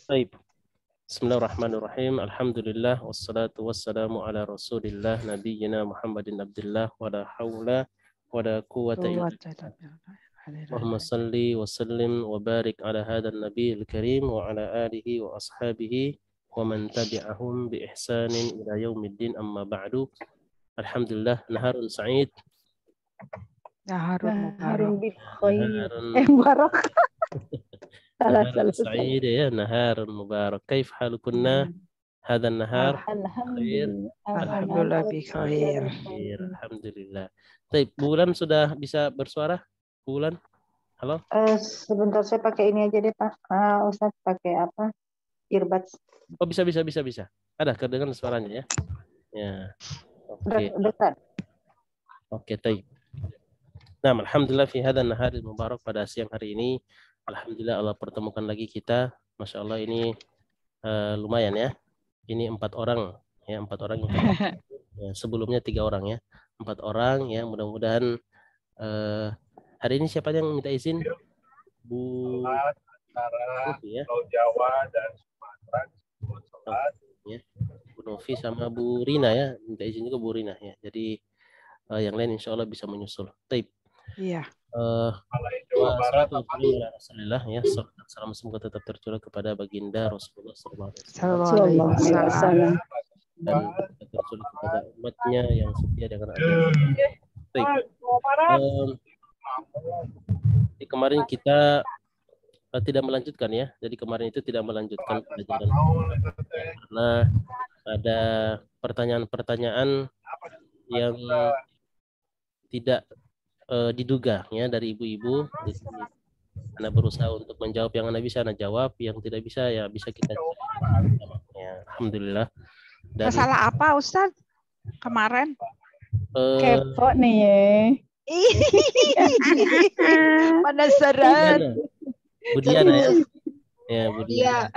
Baik. Bismillahirrahmanirrahim. Alhamdulillah wassalatu wassalamu ala Rasulillah nabiyyina Muhammadin Abdullah wa la haula wa la quwwata illa billah. Allahumma salli wa sallim wa barik ala hadzal nabiyil karim wa ala alihi wa ashabihi wa man tabi'ahum bi ihsanin ila yaumiddin amma ba'du. Alhamdulillah naharun sa'id. Naharun bil khair. Naharun Mubarak. نهار سعيد يا نهار مبارك كيف حالكنا هذا النهار خير Alhamdulillah bi khair. Alhamdulillah. Baik, Bulan sudah bisa bersuara? Bulan, halo? Sebentar saya pakai ini aja deh Pak. Ustadz pakai apa? Earbuds. Oh bisa. Ada kedengaran suaranya ya? Ya. Oke. Dekat. Oke, baik. Nah, alhamdulillah fi hadzal naharil mubarak pada siang hari ini. Alhamdulillah Allah pertemukan lagi kita. Masya Allah ini lumayan ya. Ini 4 orang ya, 4 orang ya, sebelumnya 3 orang ya, 4 orang ya. Mudah-mudahan hari ini siapa yang minta izin? Bu ya. Jawa dan Sumatera ya. Bu Novi sama Bu Rina ya, minta izin juga Bu Rina ya. Jadi yang lain insya Allah bisa menyusul. Taib. Iya. Alhamdulillah ya, salam semoga tetap tercurah kepada baginda Rasulullah Sallallahu alaihi wasallam dan tercurah kepada umatnya yang setia dengan agama. Kemarin kita tidak melanjutkan ya, jadi kemarin itu tidak melanjutkan pelajaran karena ada pertanyaan-pertanyaan yang tidak diduga ya dari ibu-ibu. Anda berusaha untuk menjawab yang Anda bisa, Anda jawab, yang tidak bisa ya bisa kita ya, alhamdulillah. Dan masalah apa Ustaz kemarin? Kepo nih ya. Penasaran. Budiana ya. Ya, Budiana.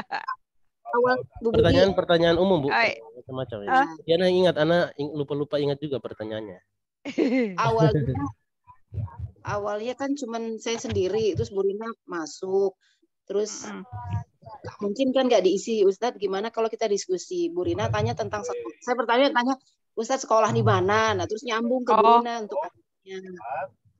Pertanyaan umum, Bu. Macam-macam ya. Budiana ingat, Ana lupa-lupa ingat juga pertanyaannya. Awalnya kan cuman saya sendiri, terus Bu Rina masuk, terus mungkin kan nggak diisi. Ustadz gimana kalau kita diskusi? Bu Rina tanya tentang sekolah. Saya tanya Ustadz sekolah di mana? Nah terus nyambung ke Bu Rina untuk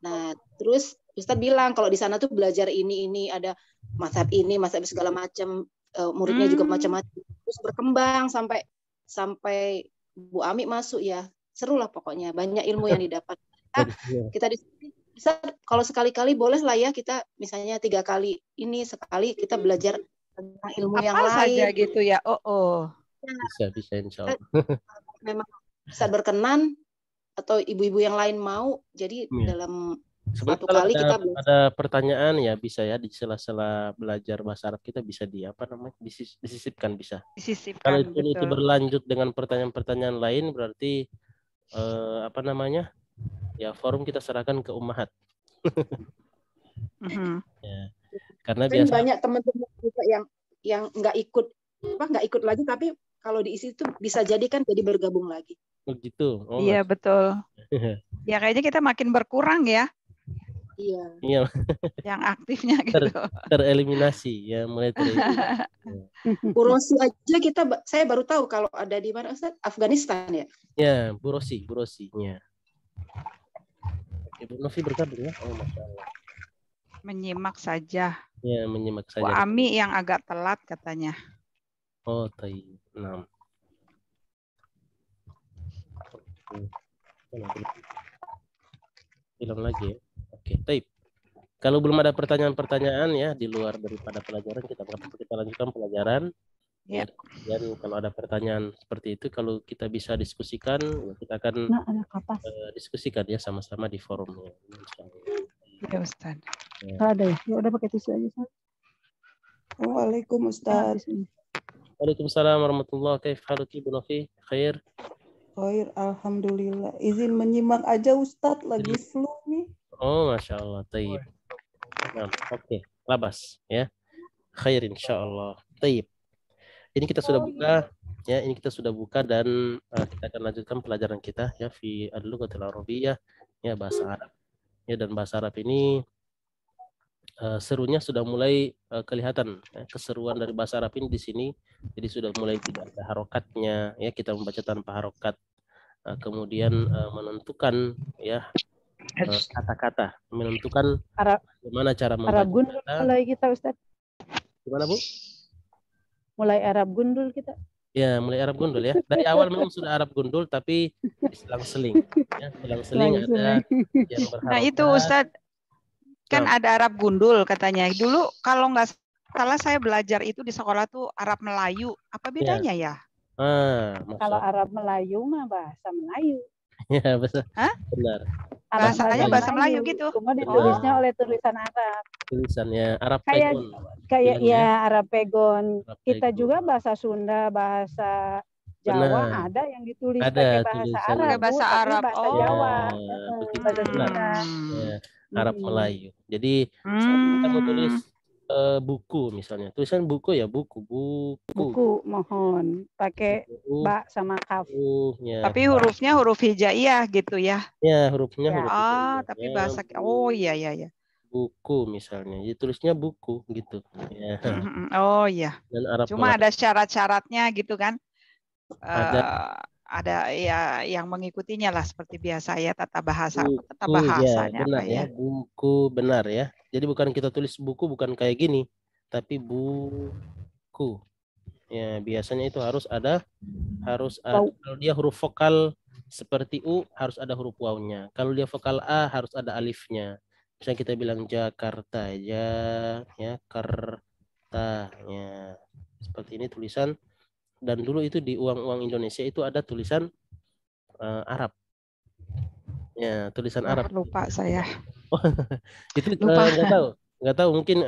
nah terus Ustadz bilang kalau di sana tuh belajar ini ada mazhab ini, mazhab segala macam, muridnya juga macam-macam. Terus berkembang sampai Bu Ami masuk ya. Seru lah pokoknya, banyak ilmu yang didapat. Kita bisa kalau sekali-kali boleh lah ya, kita misalnya 3 kali ini, sekali kita belajar tentang ilmu apa yang saja lain gitu ya. Bisa insya Allah. Memang bisa berkenan atau ibu-ibu yang lain mau, jadi dalam sebenarnya satu kalau kali kita ada pertanyaan ya bisa ya di sela-sela belajar bahasa Arab kita bisa disisipkan bisa. Kalau itu berlanjut dengan pertanyaan-pertanyaan lain berarti ya forum kita serahkan ke ummahat. Ya, karena biasa banyak teman-teman juga yang nggak ikut lagi, tapi kalau diisi itu bisa jadi kan jadi bergabung lagi. Begitu. Iya betul. Ya kayaknya kita makin berkurang ya. Iya. Yang aktifnya gitu. Tereliminasi ya, mulai tereliminasi. Bu Rosi aja saya baru tahu kalau ada di mana Ustaz? Afghanistan ya? Ya, Bu Rosi-nya. Ibu Novi bergabung ya? Oh, Masya Allah. Menyimak saja. Ya, menyimak saja. Bu Ami yang agak telat katanya. Oh, taib. 6. Hilang lagi ya. Oke, taib. Kalau belum ada pertanyaan-pertanyaan ya di luar daripada pelajaran, kita lanjutkan pelajaran. Ya. Dan kalau ada pertanyaan seperti itu, kalau kita bisa diskusikan, kita akan diskusikan ya sama-sama di forumnya. Ya Ustaz. Ada ya? Udah pakai tisu aja Ustaz. Waalaikumsalam Ustaz. Waalaikumsalam warahmatullahi wabarakatuh. Bu Novi, khair. Khair, alhamdulillah. Izin menyimak aja Ustaz, lagi flu nih. Oh, Masya Allah, taib. Nah, oke, labas ya. Khair insyaallah. Taib. Ini kita sudah buka ya, ini kita sudah buka dan kita akan lanjutkan pelajaran kita ya fi al-lughatil arabiyyah ya, bahasa Arab. Ya, dan bahasa Arab ini serunya sudah mulai kelihatan ya, keseruan dari bahasa Arab ini di sini. Jadi sudah mulai tidak ada harokatnya ya, kita membaca tanpa harokat. Kemudian menentukan ya kata-kata, menentukan bagaimana cara membaca Arab gundul kata. mulai kita Ustaz. Gimana Bu? Mulai Arab gundul kita. Ya, mulai Arab gundul ya. Dari awal memang sudah Arab gundul, tapi selang-seling. Ya, selang-seling ada yang berharokat. Nah itu Ustadz, kan ada Arab gundul katanya. Dulu kalau nggak salah saya belajar itu di sekolah tuh Arab Melayu. Apa bedanya ya? Kalau Arab Melayu mah bahasa Melayu. Ya, benar. Bahasanya bahasa Melayu gitu. Cuma ditulisnya oleh tulisan Arab. Tulisannya Arab Pegon. Kayak ya Arab Pegon. Arab Kita Pegon. juga bahasa Sunda, bahasa Jawa ada yang ditulis pakai bahasa Arab. Bahasa Arab. Bahasa Jawa. Bahasa Sunda. Ya, Arab Melayu. Jadi kita mau tulis buku misalnya. Tulisan buku ya buku. Buku mohon pakai ba sama kaf. Ya. Tapi hurufnya huruf hijaiyah gitu ya. Ya, hurufnya huruf hijaiyah. Tapi bahasa iya. Buku misalnya. Jadi tulisnya buku gitu. Ya. Oh iya. Dan Arab Cuma Melayu. ada syarat-syaratnya gitu kan. Ada ya yang mengikutinya lah seperti biasa ya tata bahasanya ya, benar ya. Buku benar ya. Jadi bukan kita tulis buku bukan kayak gini, tapi buku. Ya, biasanya itu harus ada kalau dia huruf vokal seperti U harus ada huruf wawunya. Kalau dia vokal A harus ada alifnya. Misalnya kita bilang Jakarta ya Karta ya. Seperti ini tulisan. Dan dulu itu di uang-uang Indonesia itu ada tulisan Arab. Ya, tulisan Arab. Lupa saya. Itu nggak tahu mungkin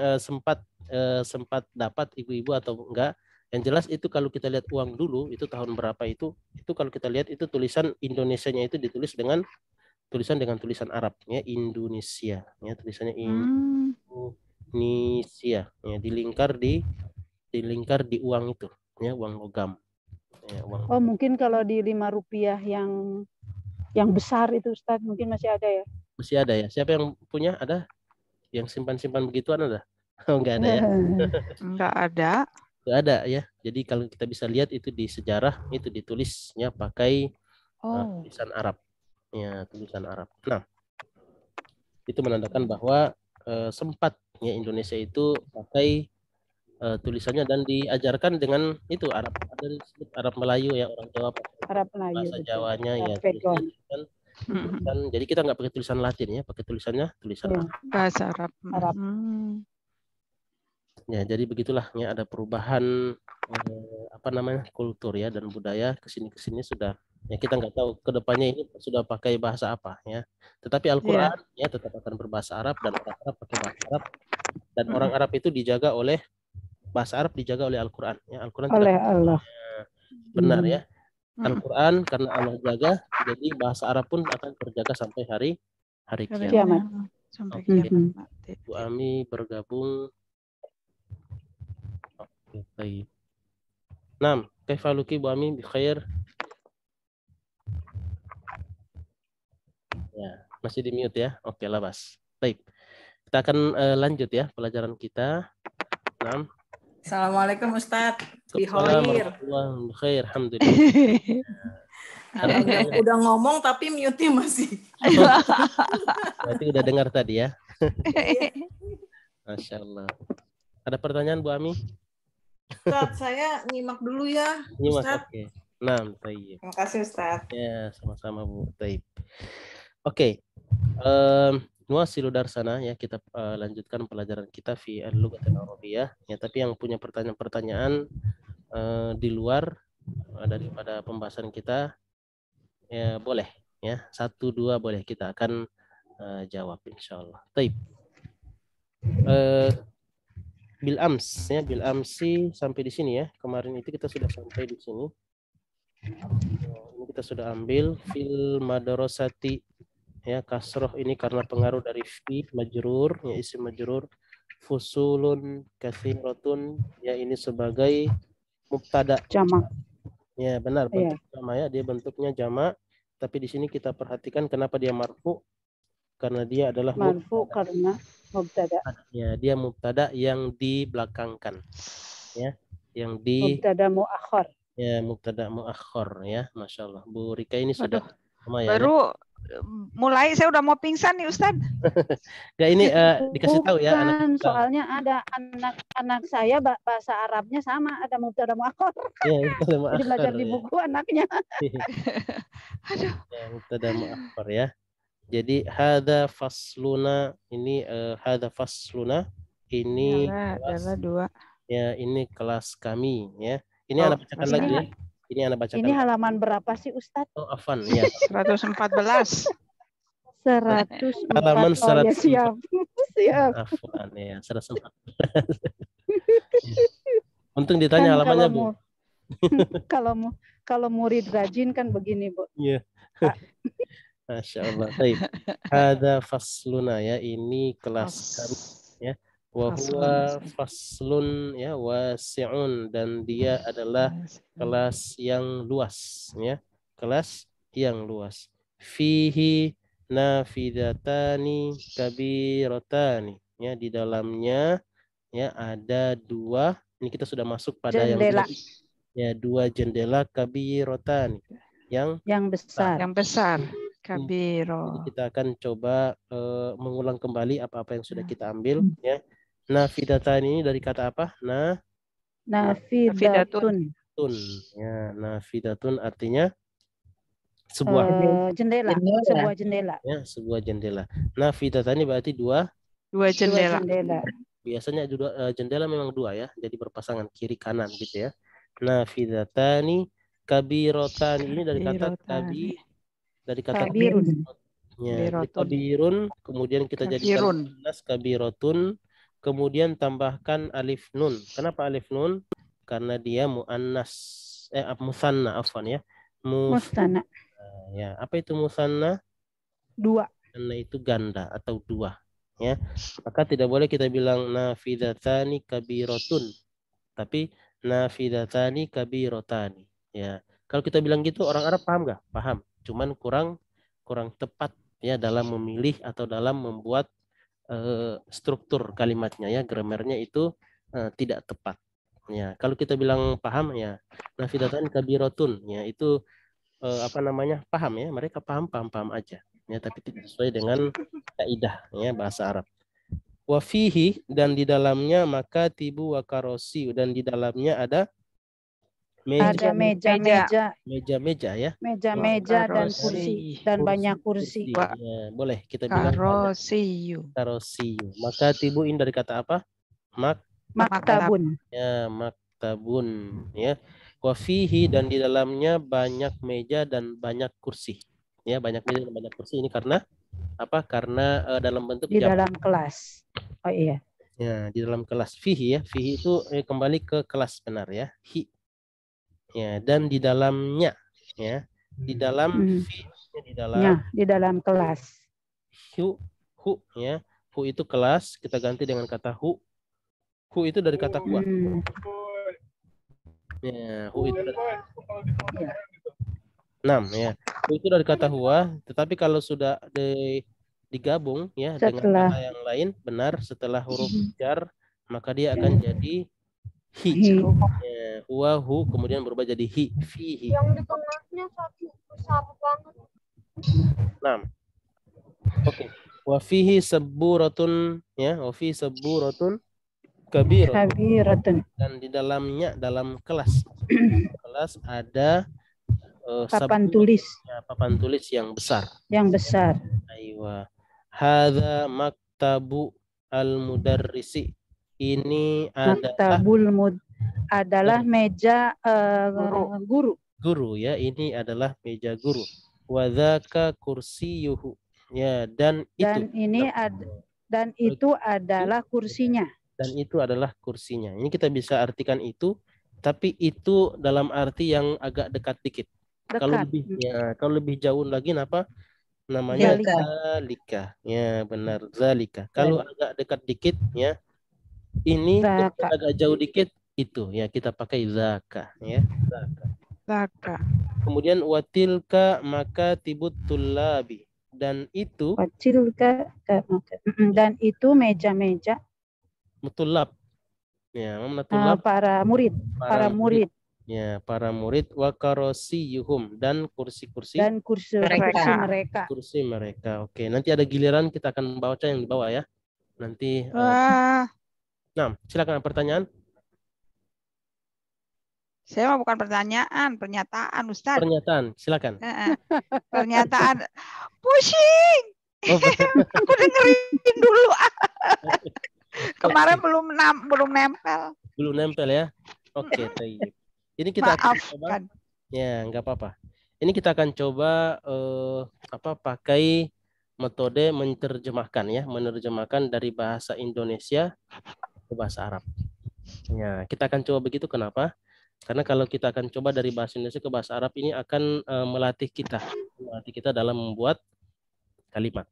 sempat dapat ibu-ibu atau enggak. Yang jelas itu kalau kita lihat uang dulu itu tahun berapa itu kalau kita lihat itu tulisan Indonesianya itu ditulis dengan tulisan Arab ya, Indonesia ya, tulisannya Indonesia ya, dilingkar di uang itu ya, uang logam ya, uang. Oh mungkin kalau di 5 rupiah yang besar itu Ustadz mungkin masih ada ya? Masih ada ya. Siapa yang punya? Ada yang simpan begituan ada? Oh, enggak ada ya. Enggak ada. Enggak ada ya. Jadi kalau kita bisa lihat itu di sejarah itu ditulisnya pakai tulisan Arab ya, tulisan Arab. Nah itu menandakan bahwa sempat ya Indonesia itu pakai tulisannya dan diajarkan dengan itu Arab, ada disebut Arab Melayu ya, orang Jawa Arab Melayu, bahasa Jawanya ya tulisan. Jadi kita nggak pakai tulisan Latin ya, pakai tulisan Arab. Bahasa Arab. Ya jadi begitulah ya, ada perubahan kultur ya dan budaya kesini sudah ya, kita nggak tahu kedepannya ini sudah pakai bahasa apa ya. Tetapi Al-Quran ya tetap akan berbahasa Arab dan orang Arab pakai bahasa Arab, dan orang Arab itu dijaga oleh bahasa Arab, dijaga oleh Al-Quran ya. Al-Quran oleh Allah benar ya. Al-Quran karena Allah jaga, jadi bahasa Arab pun akan terjaga sampai hari kiamat. Sampai kiamat. Bu Ami bergabung. Oke, baik. Naam, kaifaluki Bu Ami bi khair? Ya, masih di mute ya. Oke, labas. Baik. Kita akan lanjut ya pelajaran kita. Naam. Assalamualaikum Ustadz. Bihoir. Khair, alhamdulillah. Udah ngomong tapi mute-nya masih. Berarti udah dengar tadi ya. Masya Allah. Ada pertanyaan Bu Ami? Ustadz, saya nyimak dulu ya. Nyimak, oke. Nah, baik. Terima kasih Ustadz. Ya, sama-sama Bu. Baik. Oke. Nuwasilu darsana ya, kita lanjutkan pelajaran kita fi al-lughat al-arabiyah ya, tapi yang punya pertanyaan di luar daripada pembahasan kita ya boleh ya, 1-2 boleh, kita akan jawab insyaallah. Baik. Bil ams ya, bil amsi sampai di sini ya. Kemarin itu kita sudah sampai di sini. Ini kita sudah ambil fil madrasati ya, kasroh ini karena pengaruh dari fi majrur ya, isim majrur, fusulun katsiratun ya, ini sebagai mubtada jamak ya, benar bentuk jamak ya, dia bentuknya jamak, tapi di sini kita perhatikan kenapa dia marfu, karena dia adalah marfu karena Mubtada. Ya, dia mubtada yang dibelakangkan. Ya, yang di Mubtada muakhar. ya mubtada muakhar ya. Masya Allah. Bu Rika ini sudah lumayan ya. Baru mulai saya udah mau pingsan nih Ustadz. Nggak, ini dikasih tahu ya anak. Bukan, soalnya ada anak saya bahasa Arabnya sama, ada mubtada muakhar. Ya, mubtada muakhar. Jadi belajar di buku anaknya. Aduh. Ya, mubtada muakhar ya. Jadi hadza fasluna ini hadza fasluna ini adalah dua. Ya, ini kelas kami ya. Ini anak bacakan kelas lagi kami. ya. Ini anak bacakan. Ini halaman berapa sih Ustadz? Oh, afan ya. 114. 104. Halaman Oh ya, siap. Siap. Afan ya, 114. Untung ditanya Kan halamannya, Bu. Kalau murid rajin kan begini, Bu. Iya. Masya Allah. Baik. Hadza fasluna ya, ini kelas kami ya. Wa huwa faslun ya wasi'un, dan dia adalah kelas yang luas ya. Kelas yang luas. Fihi nafidatani kabiratani ya, di dalamnya ya ada dua, ini kita sudah masuk pada jendela. Dua jendela kabiratani yang besar. Yang besar. Kabiro. Jadi kita akan coba mengulang kembali apa-apa yang sudah kita ambil ya. Nafidatani ini dari kata apa? Nafidatun. Ya, nafidatun artinya sebuah jendela. Sebuah jendela. Ya, sebuah jendela. Nafidatani berarti dua jendela. Biasanya jendela memang dua ya, jadi berpasangan kiri kanan gitu ya. Nafidatani kabirotani ini dari kata kabirun. Ya, kabirun, kemudian kita jadikan kabirotun, kemudian tambahkan alif nun. Kenapa alif nun? Karena dia muannas, musanna afwan ya. Musanna. Ya, apa itu musanna? Dua. Karena itu ganda atau dua. Ya, maka tidak boleh kita bilang nafidatani kabirotun, tapi nafidatani kabirotani. Ya, kalau kita bilang gitu orang Arab paham nggak? Paham. Cuman kurang tepat ya dalam memilih atau dalam membuat struktur kalimatnya ya, grammarnya itu tidak tepat. Ya, kalau kita bilang paham ya, nafidatani kabirotun ya, itu paham ya, mereka paham aja ya, tapi tidak sesuai dengan kaidah ya bahasa Arab. Wa fihi, dan di dalamnya maka tibu wa karosi, dan di dalamnya ada meja-meja ya. Meja-meja dan kursi dan banyak kursi. Ya, boleh kita bilang karosiyu. Maka tibuin dari kata apa? Maktabun. Ya, maktabun ya. Wa fihi, dan di dalamnya banyak meja dan banyak kursi. Ya, banyak meja dan banyak kursi ini karena apa? Karena dalam bentuk di dalam kelas. Oh iya. Ya, di dalam kelas. Fihi ya. Fihi itu kembali ke kelas benar ya. Hi. Ya, dan di dalamnya ya, di dalam di dalam kelas. Hu ya, hu itu kelas, kita ganti dengan kata hu itu dari kata huwa ya, hu itu dari ya, hu itu dari kata huwa, tetapi kalau sudah digabung ya dengan kata yang lain, benar, setelah huruf jar maka dia akan jadi hi. Ya, huwa, hu, kemudian berubah jadi hi, fihi. Yang di tengahnya satu banget. Oke. Wa fihi saburatun ya, wa fihi saburatun kabiratun. Dan di dalamnya, dalam kelas ada papan tulis. Ya, papan tulis yang besar. Aywa. Hadza maktabu al-mudarrisi. Ini adalah meja guru ya, ini adalah meja guru. Wa dzaka kursiyuhu ya, dan itu adalah kursinya. Dan itu adalah kursinya. Ini kita bisa artikan itu, tapi itu dalam arti yang agak dekat dikit. Kalau lebih jauh lagi namanya zalika. Ya, benar, zalika. Kalau agak dekat dikit ya, ini agak jauh dikit itu ya, kita pakai zaka ya, zaka. Kemudian watilka maka tibut tulabi, Dan itu dan itu meja-meja mutulab. Ya, mutulab para murid. Ya, para murid wa karosiyuhum dan kursi-kursi mereka. Kursi mereka. Oke, nanti ada giliran kita akan baca yang di bawah ya. Nanti nah, silakan pertanyaan. Saya mau bukan pertanyaan, pernyataan, Ustaz. Pernyataan, silakan. Pernyataan. Pusing. Aku dengerin dulu. Kemarin belum nempel. Belum nempel ya. Oke, baik. Ini kita akan coba. Ya, nggak apa-apa. Ini kita akan coba pakai metode menerjemahkan dari bahasa Indonesia ke bahasa Arab. Ya, kita akan coba begitu. Kenapa? Karena kalau kita akan coba dari bahasa Indonesia ke bahasa Arab ini akan melatih kita dalam membuat kalimat.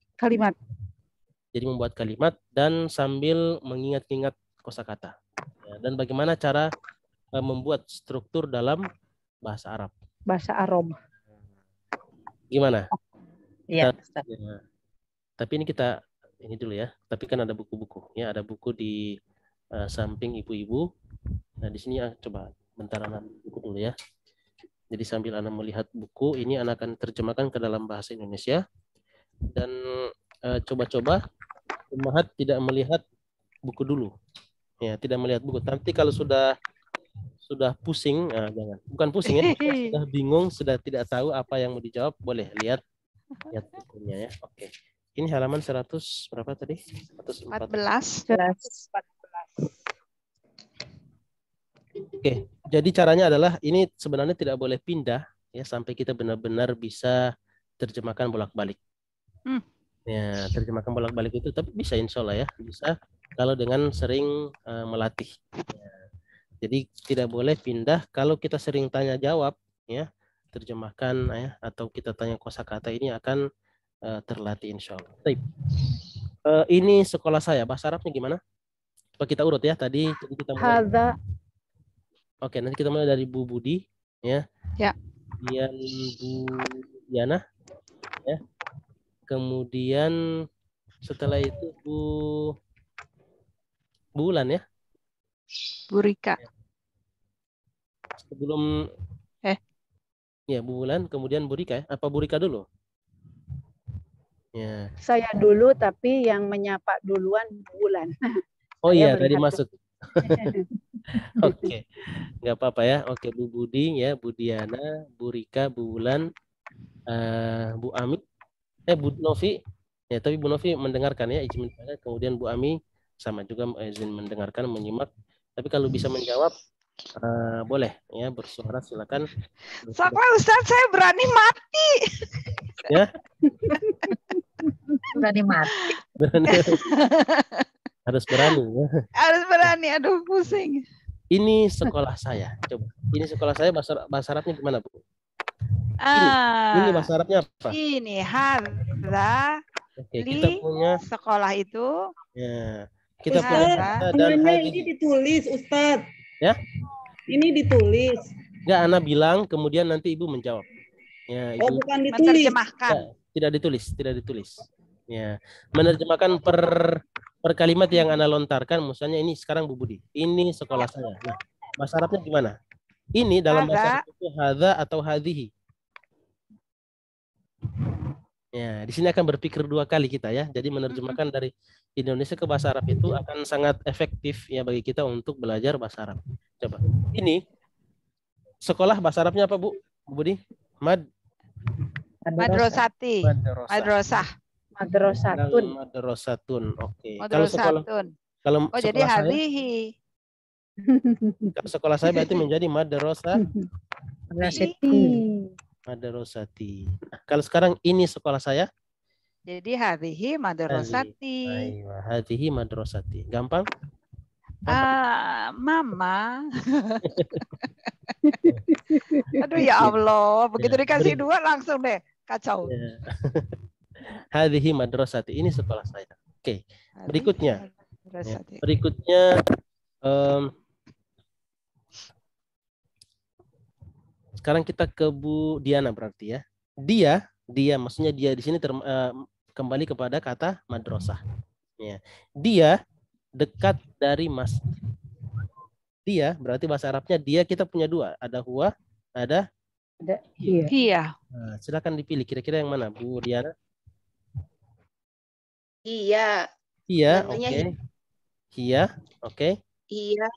Jadi membuat kalimat dan sambil mengingat-ingat kosakata. Ya, dan bagaimana cara membuat struktur dalam bahasa Arab. Bahasa Arab. Gimana? Iya. Ya. Tapi ini dulu ya. Tapi kan ada buku-buku. Ya, ada buku di samping ibu-ibu. Nah, di sini coba bentar anak buku dulu ya. Jadi sambil anak melihat buku, ini anak akan terjemahkan ke dalam bahasa Indonesia. Dan coba-coba Ummahat tidak melihat buku dulu. Ya, tidak melihat buku. Nanti kalau sudah pusing, jangan. Bukan pusing ya, sudah bingung, sudah tidak tahu apa yang mau dijawab, boleh lihat bukunya ya. Oke. Ini halaman 100 berapa tadi? 114. Oke, jadi caranya adalah ini sebenarnya tidak boleh pindah ya sampai kita benar-benar bisa terjemahkan bolak-balik. Ya, terjemahkan bolak-balik itu tapi bisa insya Allah ya, bisa kalau dengan sering melatih. Ya. Jadi tidak boleh pindah kalau kita sering tanya jawab ya, terjemahkan ya atau kita tanya kosakata ini akan terlatih insya Allah. Ini sekolah saya, bahasa Arabnya gimana? Coba kita urut ya, tadi kita mulai. Oke, nanti kita mulai dari Bu Budi, ya. Ya. Kemudian Bu Diana, ya. Kemudian setelah itu Bu Bulan, ya. Bu Rika. Sebelum ya Bu Bulan, kemudian Bu Rika, ya. Apa Bu Rika dulu? Ya. Saya dulu, tapi yang menyapa duluan Bu Bulan. Oh iya, tadi masuk. Oke, nggak apa-apa ya. Oke, Bu Budi ya, Bu Diana, Bu Rika, Bu Bulan, Bu Ami, Bu Novi. Ya, tapi Bu Novi mendengarkan ya, izin mendengarkan. Kemudian Bu Ami sama juga izin mendengarkan, menyimak. Tapi kalau bisa menjawab, boleh ya, bersuara silakan. Sama Ustaz, saya berani mati. Ya? Berani mati. Harus berani ya. Harus berani, aduh pusing. Ini sekolah saya, coba. Ini sekolah saya bahasa Arabnya gimana, Bu? Ini bahasa Arabnya apa? Ini hadza. Oke, kita punya sekolah itu. Ya, kita punya dan ini ditulis, Ustadz. Ya? Ini ditulis. Enggak, Ana bilang, kemudian nanti Ibu menjawab. Ya, Ibu. Oh, bukan ditulis. Menerjemahkan. Ya, tidak ditulis. Ya, menerjemahkan per kalimat yang Ana lontarkan, misalnya ini sekarang Bu Budi, ini sekolah saya. Nah, bahasa Arabnya gimana? Ini dalam bahasa Arab itu hadza atau hadhihi. Ya, di sini akan berpikir dua kali kita ya. Jadi menerjemahkan dari Indonesia ke bahasa Arab itu akan sangat efektif ya bagi kita untuk belajar bahasa Arab. Coba. Ini sekolah bahasa Arabnya apa, Bu? Bu Budi? Madrasati. Madrasah. Madrasatun. Oke. Kalau sekolah jadi hadhihi. Kalau sekolah saya berarti menjadi madrasati. Nah, kalau sekarang ini sekolah saya jadi hadhihi madrasati. Hadhihi madrasati. Gampang? Mama. Aduh ya Allah, begitu dikasih dua langsung deh kacau. Hadhihi madrasati, ini sekolah saya. Oke. Berikutnya. Sekarang kita ke Bu Diana berarti ya. Dia Dia maksudnya dia di sini kembali kepada kata madrasah. Ya. Dia dekat dari masjid. Dia berarti bahasa Arabnya dia, kita punya dua, ada huwa, ada Iya. Iya. Nah, silakan dipilih kira-kira yang mana, Bu Diana? Iya. Iya, Benernya oke. Iya, oke. Iya.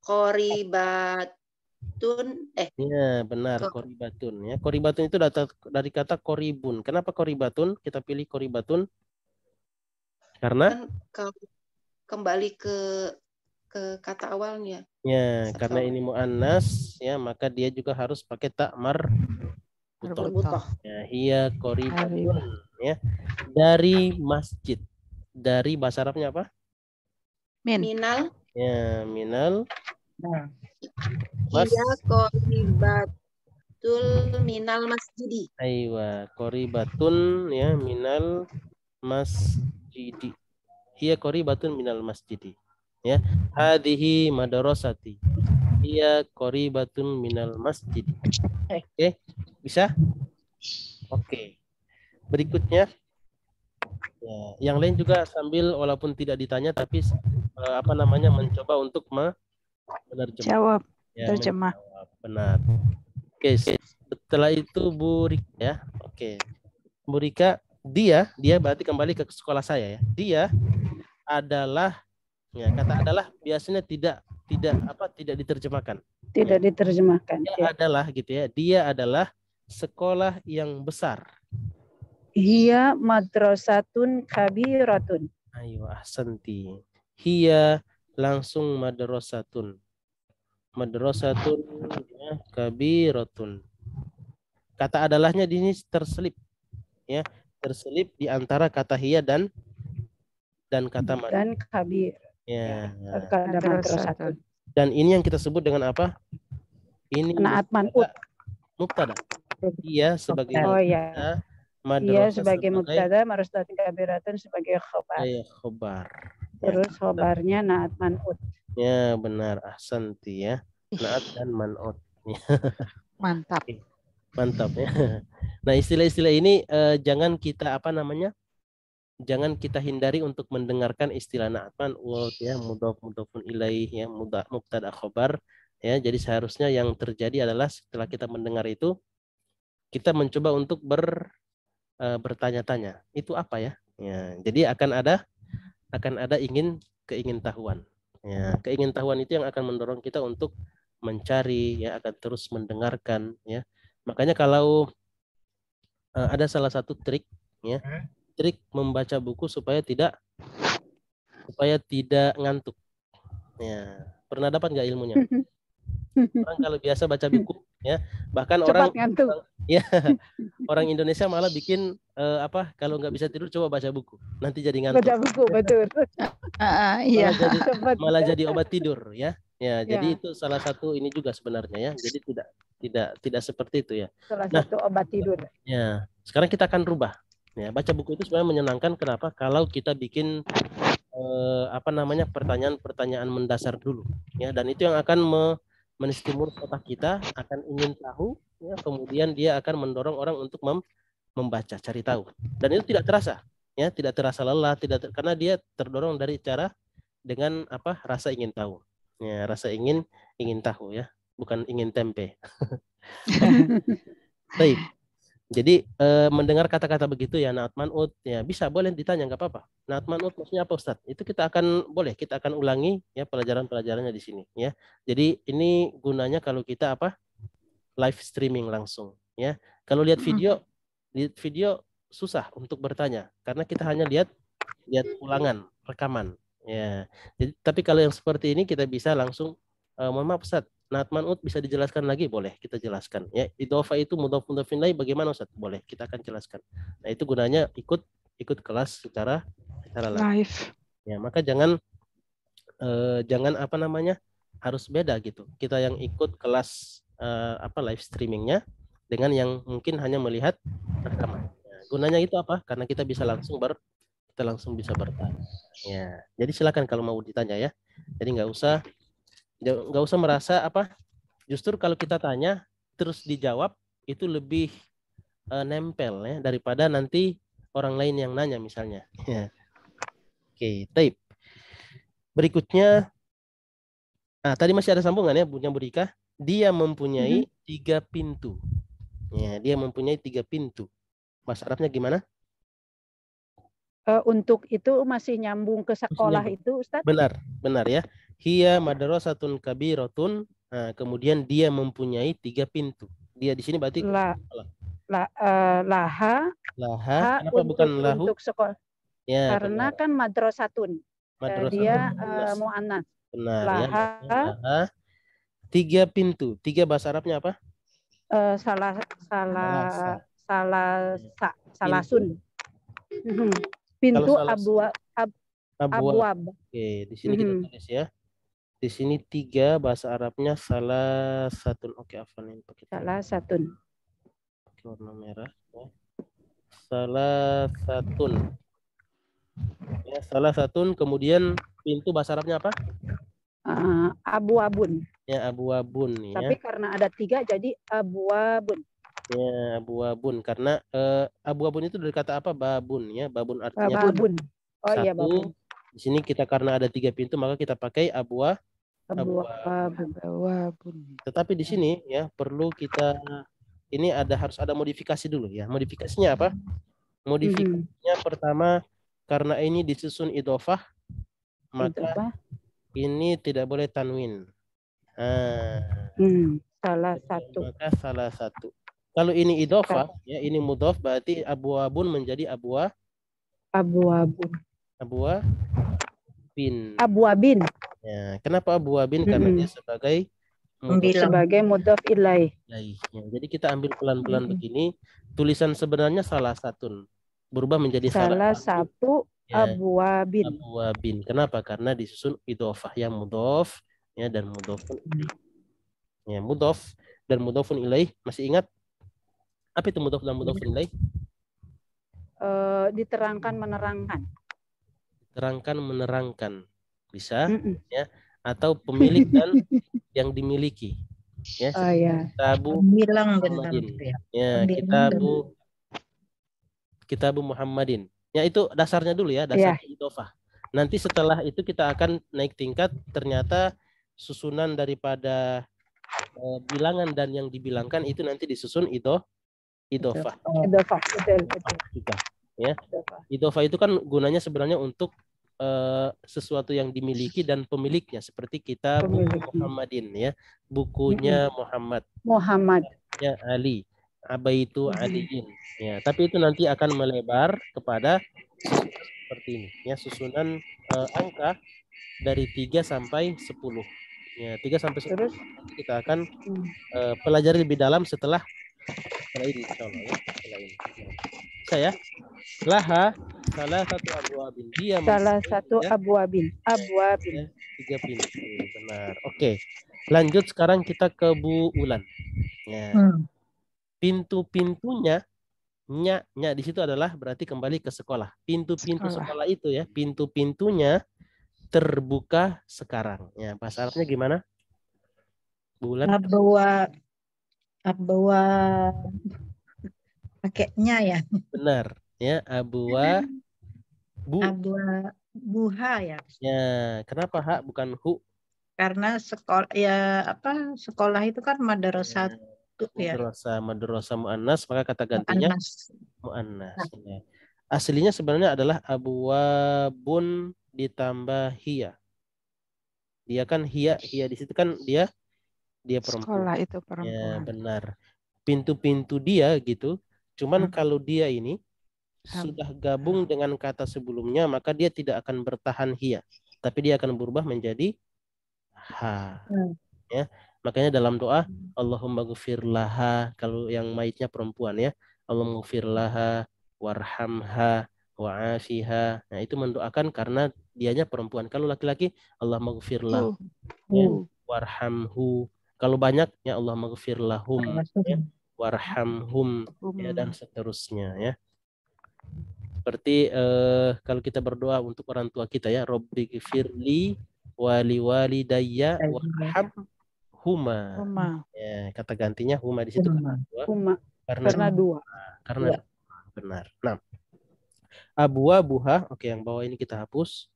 Koribatun. Ya, benar, koribatun. Ya, koribatun itu dari kata koribun. Kenapa koribatun? Kita pilih koribatun karena Kan kalau kembali ke kata awalnya. ya, karena ini muannas, ya, maka dia juga harus pakai tak marbutoh. Ya, hiya koribatun, ya. Dari masjid. Dari bahasa Arabnya apa? Minal. Ya, minal. Iya, koribatul minal masjidi. Aywa, koribatun, ya, minal masjidi. Hiya koribatun minal masjidi. Ya, hadhihi madrasati. Hiya koribatun minal masjidi. Oke, bisa? Oke. Berikutnya, ya, yang lain juga sambil walaupun tidak ditanya tapi mencoba untuk menerjemah. Jawab. Ya, Terjemah. benar. Oke, setelah itu Bu Rika, ya. Oke. Bu Rika, dia berarti kembali ke sekolah saya, ya. Dia adalah, ya, kata adalah biasanya tidak diterjemahkan. Tidak diterjemahkan. Dia adalah gitu ya. Dia adalah sekolah yang besar. Hiya madrasatun kabiratun. Ayo, ahsanti. Hiya langsung madrasatun. Madrasatun, ya, kabiratun. Kata adalahnya di sini terselip, ya, terselip di antara kata hiya dan kata dan kabir. Ya. Kata madrasatun. Dan ini yang kita sebut dengan apa? Ini Naat man'ut. Mubtada. Iya sebagai mubtada. Iya sebagai mubtada, madrasatun kabiratun sebagai khobar. Iya, khobar. Terus khobarnya naat man'ut. Ya, benar, ahsanti, ya. Naat dan man'ut. Mantap. Mantap, ya. Nah, istilah-istilah ini jangan kita jangan kita hindari untuk mendengarkan istilah naat man'ut, ya, mudhof mudhofun ilaih, ya, mubtada khobar, ya. Jadi seharusnya yang terjadi adalah setelah kita mendengar itu kita mencoba untuk bertanya-tanya, itu apa ya? Ya, jadi akan ada keingintahuan. Ya, keingintahuan itu yang akan mendorong kita untuk mencari, ya, akan terus mendengarkan, ya. Makanya kalau ada salah satu trik, ya, trik membaca buku supaya tidak ngantuk. Ya, pernah dapat nggak ilmunya? Orang kalau biasa baca buku, ya, bahkan cepat ngantuk. Ya, orang Indonesia malah bikin kalau nggak bisa tidur coba baca buku, nanti jadi ngantuk. Baca buku, betul. Iya. Malah jadi obat tidur, ya. Ya, jadi itu salah satu ini juga sebenarnya, ya. Jadi tidak seperti itu, ya. Salah satu obat tidur. Ya, sekarang kita akan rubah. Ya, baca buku itu sebenarnya menyenangkan. Kenapa? Kalau kita bikin pertanyaan-pertanyaan mendasar dulu, ya, dan itu yang akan menstimulus otak kita, akan ingin tahu, ya, kemudian dia akan mendorong orang untuk membaca, cari tahu, dan itu tidak terasa, ya, tidak terasa lelah, karena dia terdorong dengan rasa ingin tahu, ya, rasa ingin tahu, ya, bukan ingin tempe. Baik. Jadi mendengar kata-kata begitu, ya, naat man'ut, ya, bisa boleh ditanya, nggak apa-apa. Naat man'ut maksudnya apa, Ustaz? Itu kita akan ulangi, ya, pelajarannya di sini, ya. Jadi ini gunanya kalau kita live streaming langsung, ya. Kalau lihat video susah untuk bertanya karena kita hanya lihat ulangan, rekaman, ya. Jadi tapi kalau yang seperti ini kita bisa langsung mohon maaf, Ustaz, naat man'ut bisa dijelaskan lagi? Boleh, kita jelaskan, ya. Idhofah itu mudhof mudhofin ilaih bagaimana, Ustaz? Boleh, kita akan jelaskan. Nah, itu gunanya ikut kelas secara live. Ya, maka jangan harus beda gitu. Kita yang ikut kelas live streamingnya dengan yang mungkin hanya melihat rekaman. Nah, gunanya itu apa? Karena kita bisa langsung bisa bertanya. Ya, jadi silakan kalau mau ditanya, ya. Jadi nggak usah merasa justru kalau kita tanya terus dijawab itu lebih nempel ya daripada nanti orang lain yang nanya misalnya. Ya. Oke, tape. Berikutnya, tadi masih ada sambungan ya, Bunya Budika. Dia mempunyai 3 pintu. Ya, dia mempunyai 3 pintu. Bahasa Arabnya gimana? Untuk itu masih nyambung ke sekolah itu, Ustaz? Benar ya. Hiya madrasatun kabiratun. Nah, kemudian dia mempunyai 3 pintu. Dia di sini berarti laha. Kenapa bukan lahu? Untuk sekolah. Ya, karena benar. Kan madrasatun. Dia mu'annas. Benar laha. Ya. Laha. 3 pintu. 3 bahasa Arabnya apa? Salasun. Pintu abwab. Oke, di sini kita tulis ya. Di sini 3 bahasa Arabnya salah satun. Oke, afwan pakai salah satun. Pakai warna merah. Ya. Salah satun. Ya, salah satun. Kemudian pintu bahasa Arabnya apa? Abwabun. Ya, abwabun. Tapi karena ada 3 jadi abwabun. Ya, abwabun. Karena abwabun itu dari kata apa? Babun ya. Babun artinya babun. Oh satu. Iya, babun. Di sini kita karena ada 3 pintu maka kita pakai abwabun. Tetapi di sini ya perlu kita harus ada modifikasi dulu ya. Modifikasinya apa? Modifikasinya pertama karena ini disusun idhofah maka ini tidak boleh tanwin. Salah satu. Maka salah satu. Kalau ini idhofah ya ini mudhof berarti abwabun menjadi abwabun. Abwabin. Ya, kenapa abwabin? Karena dia sebagai mudhof ilaih. Ya, jadi kita ambil pelan-pelan begini. Tulisan sebenarnya salah satun berubah menjadi salah satu ya, abwabin. Kenapa? Karena disusun idhofah yang mudhof ya dan mudhofun ilaih. Ya, mudhof dan mudhofun ilaih masih ingat? Apa itu mudhof dan mudhofun ilaih? Diterangkan menerangkan. Terangkan menerangkan bisa ya atau pemilik dan yang dimiliki ya. Kitabu Muhammadin ya, kitabu Muhammadin ya, itu dasarnya dulu ya, dasarnya idhofah. Nanti setelah itu kita akan naik tingkat, ternyata susunan daripada bilangan dan yang dibilangkan itu nanti disusun idhofah. Ya. Idhofah itu kan gunanya sebenarnya untuk sesuatu yang dimiliki dan pemiliknya, seperti kitab Muhammadin ya, bukunya Muhammad ya, Ali, abaitu Aliin ya. Tapi itu nanti akan melebar kepada seperti ini ya, susunan angka dari 3 sampai 10 ya, 3 sampai 10 nanti kita akan pelajari lebih dalam setelah ini insyaallah ya, setelah ini. Saya laha salah satu abwabin. Dia salah satu abwabin. 3 pintu. Benar. Oke. Lanjut sekarang kita ke Bu Ulan. Ya. Pintu-pintunya nya di situ adalah berarti kembali ke sekolah. Pintu-pintu sekolah itu ya, pintu-pintunya terbuka sekarang. Ya, bahasa Arabnya gimana? Bu Ulan. Abwa pakainya ya. Benar ya, buha ya. Ya, kenapa hak bukan hu? Karena sekolah sekolah itu kan madrasah ya. Madrasah muannas, maka kata gantinya muannas. Ya. Aslinya sebenarnya adalah abwabun ditambah hiya. Dia kan hiya di situ kan dia perempuan. Sekolah itu perempuan. Ya, benar. Pintu-pintu dia gitu. Cuman kalau dia ini sudah gabung dengan kata sebelumnya, maka dia tidak akan bertahan hiya, tapi dia akan berubah menjadi ha. Ya, makanya dalam doa Allahumma ghfir laha, kalau yang maitnya perempuan ya, Allahumma ghfir laha warhamha wa'afiha. Nah, itu mendoakan karena dianya perempuan. Kalau laki-laki Allahumma ghfir lahu ya, warhamhu. Kalau banyak ya Allahumma ghfir lahum ya, warhamhum ya, dan seterusnya ya. Seperti kalau kita berdoa untuk orang tua kita ya, Rabbi ghfirli wali walidayya warhamhuma. Ya, kata gantinya huma di situ karena dua. Karena benar. Nah, abwabuha, oke, yang bawah ini kita hapus.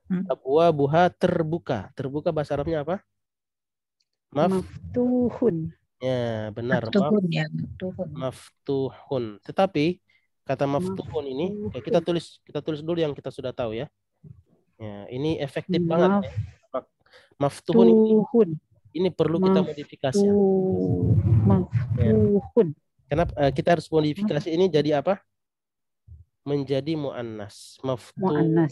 Abwabuha terbuka. Terbuka bahasa Arabnya apa? Maftuhun. Ya, benar. Maftuhun ya, maftuhun. Maftuhun. Tetapi kata maftuhun ini, kita tulis dulu yang kita sudah tahu ya. Ya, ini efektif banget. Ya. Maftuhun ini perlu kita modifikasi. Maftuhun. Kenapa kita harus modifikasi ini jadi apa? Menjadi muannas. Maftuhatun.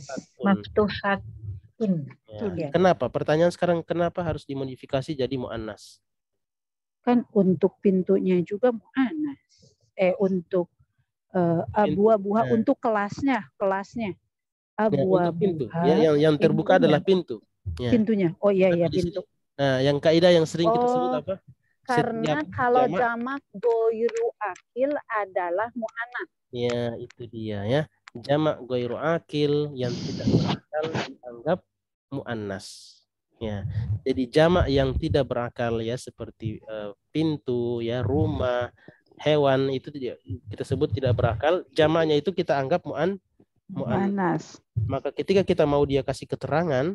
Ya. Kenapa? Pertanyaan sekarang, kenapa harus dimodifikasi jadi muannas? Kan untuk pintunya juga muannas. Untuk abwa-buha untuk kelasnya. Untuk pintu. Ya, yang terbuka adalah pintu. Ya. Pintunya. Oh iya pintu. Nah, yang kaidah yang sering kita sebut apa? Karena kalau jamak goiru akil adalah mu'annas. Ya, itu dia ya. Jamak goiru akil yang tidak berakal dianggap mu'annas. Ya. Jadi jamak yang tidak berakal ya seperti pintu, ya, rumah, hewan itu kita sebut tidak berakal. Jamaknya itu kita anggap mu'annas. Maka ketika kita mau dia kasih keterangan,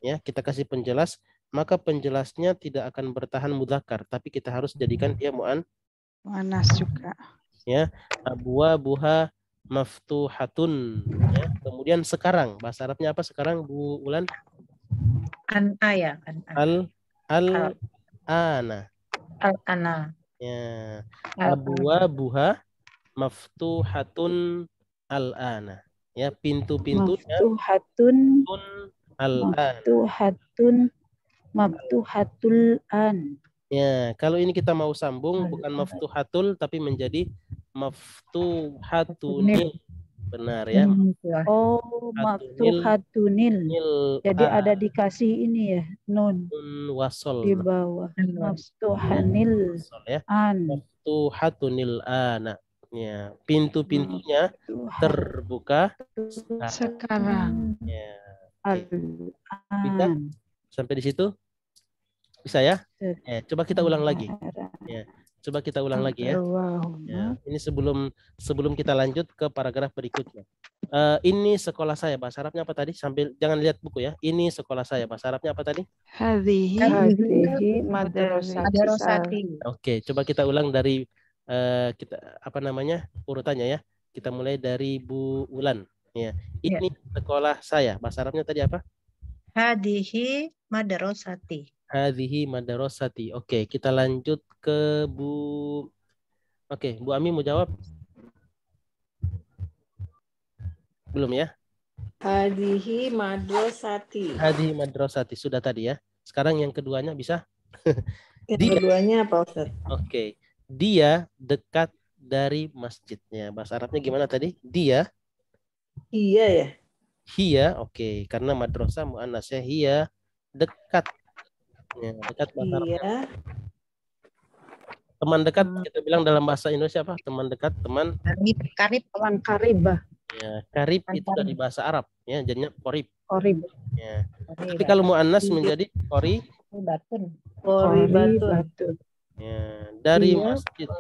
ya, kita kasih penjelas, maka penjelasnya tidak akan bertahan mudzakkar, tapi kita harus jadikan dia muannas juga. Ya, abwabuha maftuhatun. Ya. Kemudian sekarang, bahasa Arabnya apa sekarang, Bu Ulan? An-aya. Al-ana. Al-ana. Ya. Abwabuha maftuhatun al-ana. Ya, pintu-pintunya maftuhatun al-an. Maftuhatul an. Ya, kalau ini kita mau sambung bukan maftuhatul tapi menjadi maftuhatunil. Benar ya. Oh, maftuhatunil. Jadi ada dikasih ini ya, nun wasol di bawah. Maftuhanil an. Maftuhatunil ana. Ya, pintu-pintunya terbuka sekarang. Ya. Bisa? Sampai di situ? Bisa ya? Ya, coba kita ulang lagi. Ya, coba kita ulang lagi ya. Ya, ini sebelum kita lanjut ke paragraf berikutnya. Ini sekolah saya, bahasa Arabnya apa tadi? Sambil jangan lihat buku ya. Ini sekolah saya, bahasa Arabnya apa tadi? Hadhihi madrasati. Oke, coba kita ulang dari kita apa namanya? Urutannya ya. Kita mulai dari Bu Ulan. Ya, ini sekolah saya. Bahasa Arabnya tadi apa? Hadhihi madrasati. Hadhihi madrasati. Oke, kita lanjut ke Bu. Oke, Bu Ami mau jawab? Belum ya? Hadhihi madrasati. Hadhihi madrasati sudah tadi ya. Sekarang yang keduanya bisa? Yang keduanya apa, Ustaz? Oke. Dia dekat dari masjidnya. Bahasa Arabnya gimana tadi? Dia. Iya ya. Hia, oke. Karena madrasah muannasnya hia, dekat. Ya, dekat bahasa Arabnya. Iya. Teman dekat kita bilang dalam bahasa Indonesia apa? Teman dekat, teman karib, teman karibah. Ya, karib itu dari bahasa Arab ya, jadinya qorib. Qorib. Ya. Tapi kalau muannas menjadi qoribatun. Qoribatun. Ya, dari masjid.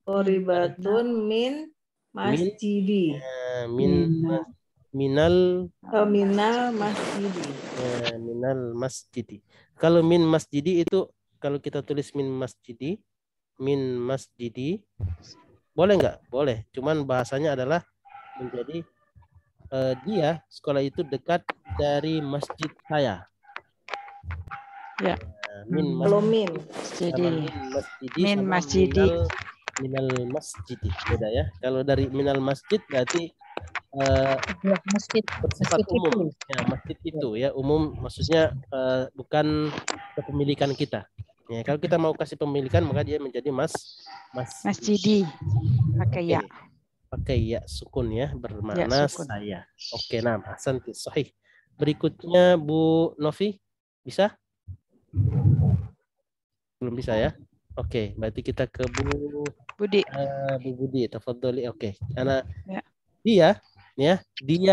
Qoribatun min masjidi. Ya, minal masjidi. Ya, minal masjidi. Kalau min masjidi itu kalau kita tulis min masjidi boleh nggak? Boleh. Cuman bahasanya adalah menjadi dia sekolah itu dekat dari masjid saya. Ya. Belum min. Min masjidi. Minal masjidi. Beda ya. Kalau dari minal masjid berarti masjid umum. Ya, masjid itu ya umum, maksudnya bukan kepemilikan kita. Ya, kalau kita mau kasih pemilikan maka dia menjadi masjidi. Pakai ya. Pakai ya sukun ya, bermakna saya. Oke, nah, ahsanti, sahih. Berikutnya Bu Novi, bisa? Belum bisa ya? Oke, berarti kita ke Bu Budi. Bu Budi, tafadholi. Oke. Karena dia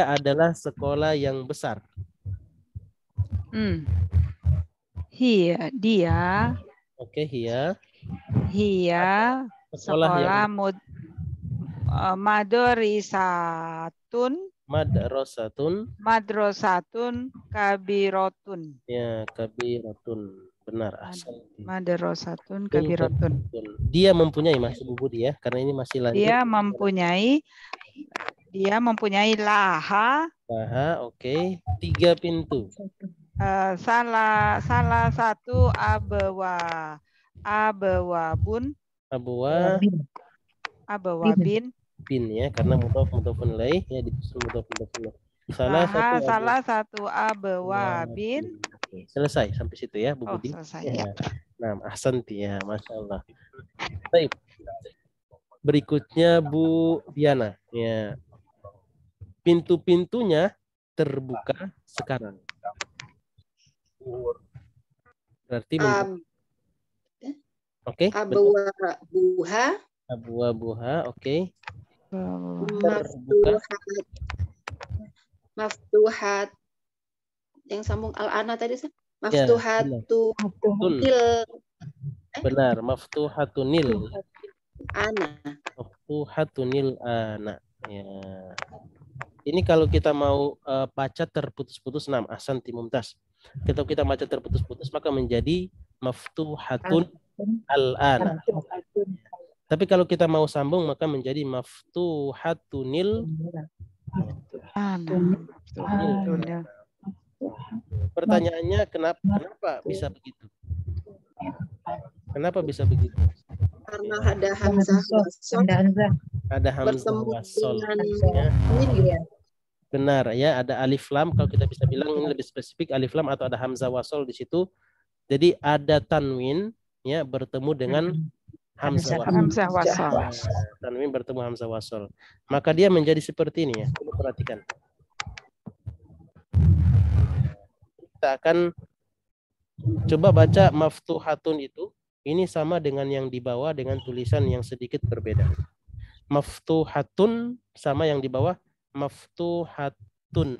adalah sekolah yang besar. Dia. Oke, Hia. Sekolah Madorisatun. Madrasatun kabirotun. Ya, kabirotun. Benar. Madrasatun kabirotun. Dia mempunyai, masih Bu Budi ya, karena ini masih lanjut. Dia mempunyai laha. Laha, oke. 3 pintu. Salah satu abawabun. Abawabin. Bin ya, karena mudhofun ilaih ya, disusul mudhofun ilaih. Salah satu abawabin. Selesai sampai situ ya Bu Budi. Selesai ya. ya. Nah, ahsanti ya, Masya Allah. Baik. Berikutnya Bu Diana ya. Pintu-pintunya terbuka sekarang. Berarti oke. Abwa-buha, oke. Maftuhat. Yang sambung al-ana tadi sih. Maftuhatunil. Benar, maftuhatunil. Ana. Maftuhatunil ana. Ya. Ini kalau kita mau baca terputus-putus, ahsanti Mumtaz. Kalau kita baca terputus-putus maka menjadi maftuhatun al-ana. Tapi kalau kita mau sambung maka menjadi maftuhatunil ana. Pertanyaannya kenapa bisa begitu? Kenapa bisa begitu? Karena ada hamzah wasol. Ada hamzah wasol. Ya. Benar ya, ada alif lam. Kalau kita bisa bilang ini lebih spesifik, alif lam atau ada hamzah wasol di situ. Jadi ada tanwin ya bertemu dengan hamzah wasol. Tanwin bertemu hamzah wasol. Maka dia menjadi seperti ini ya. Coba perhatikan. Kita akan coba baca maftuhatun itu. Ini sama dengan yang di bawah dengan tulisan yang sedikit berbeda. Maftuhatun sama yang di bawah maftuhatun.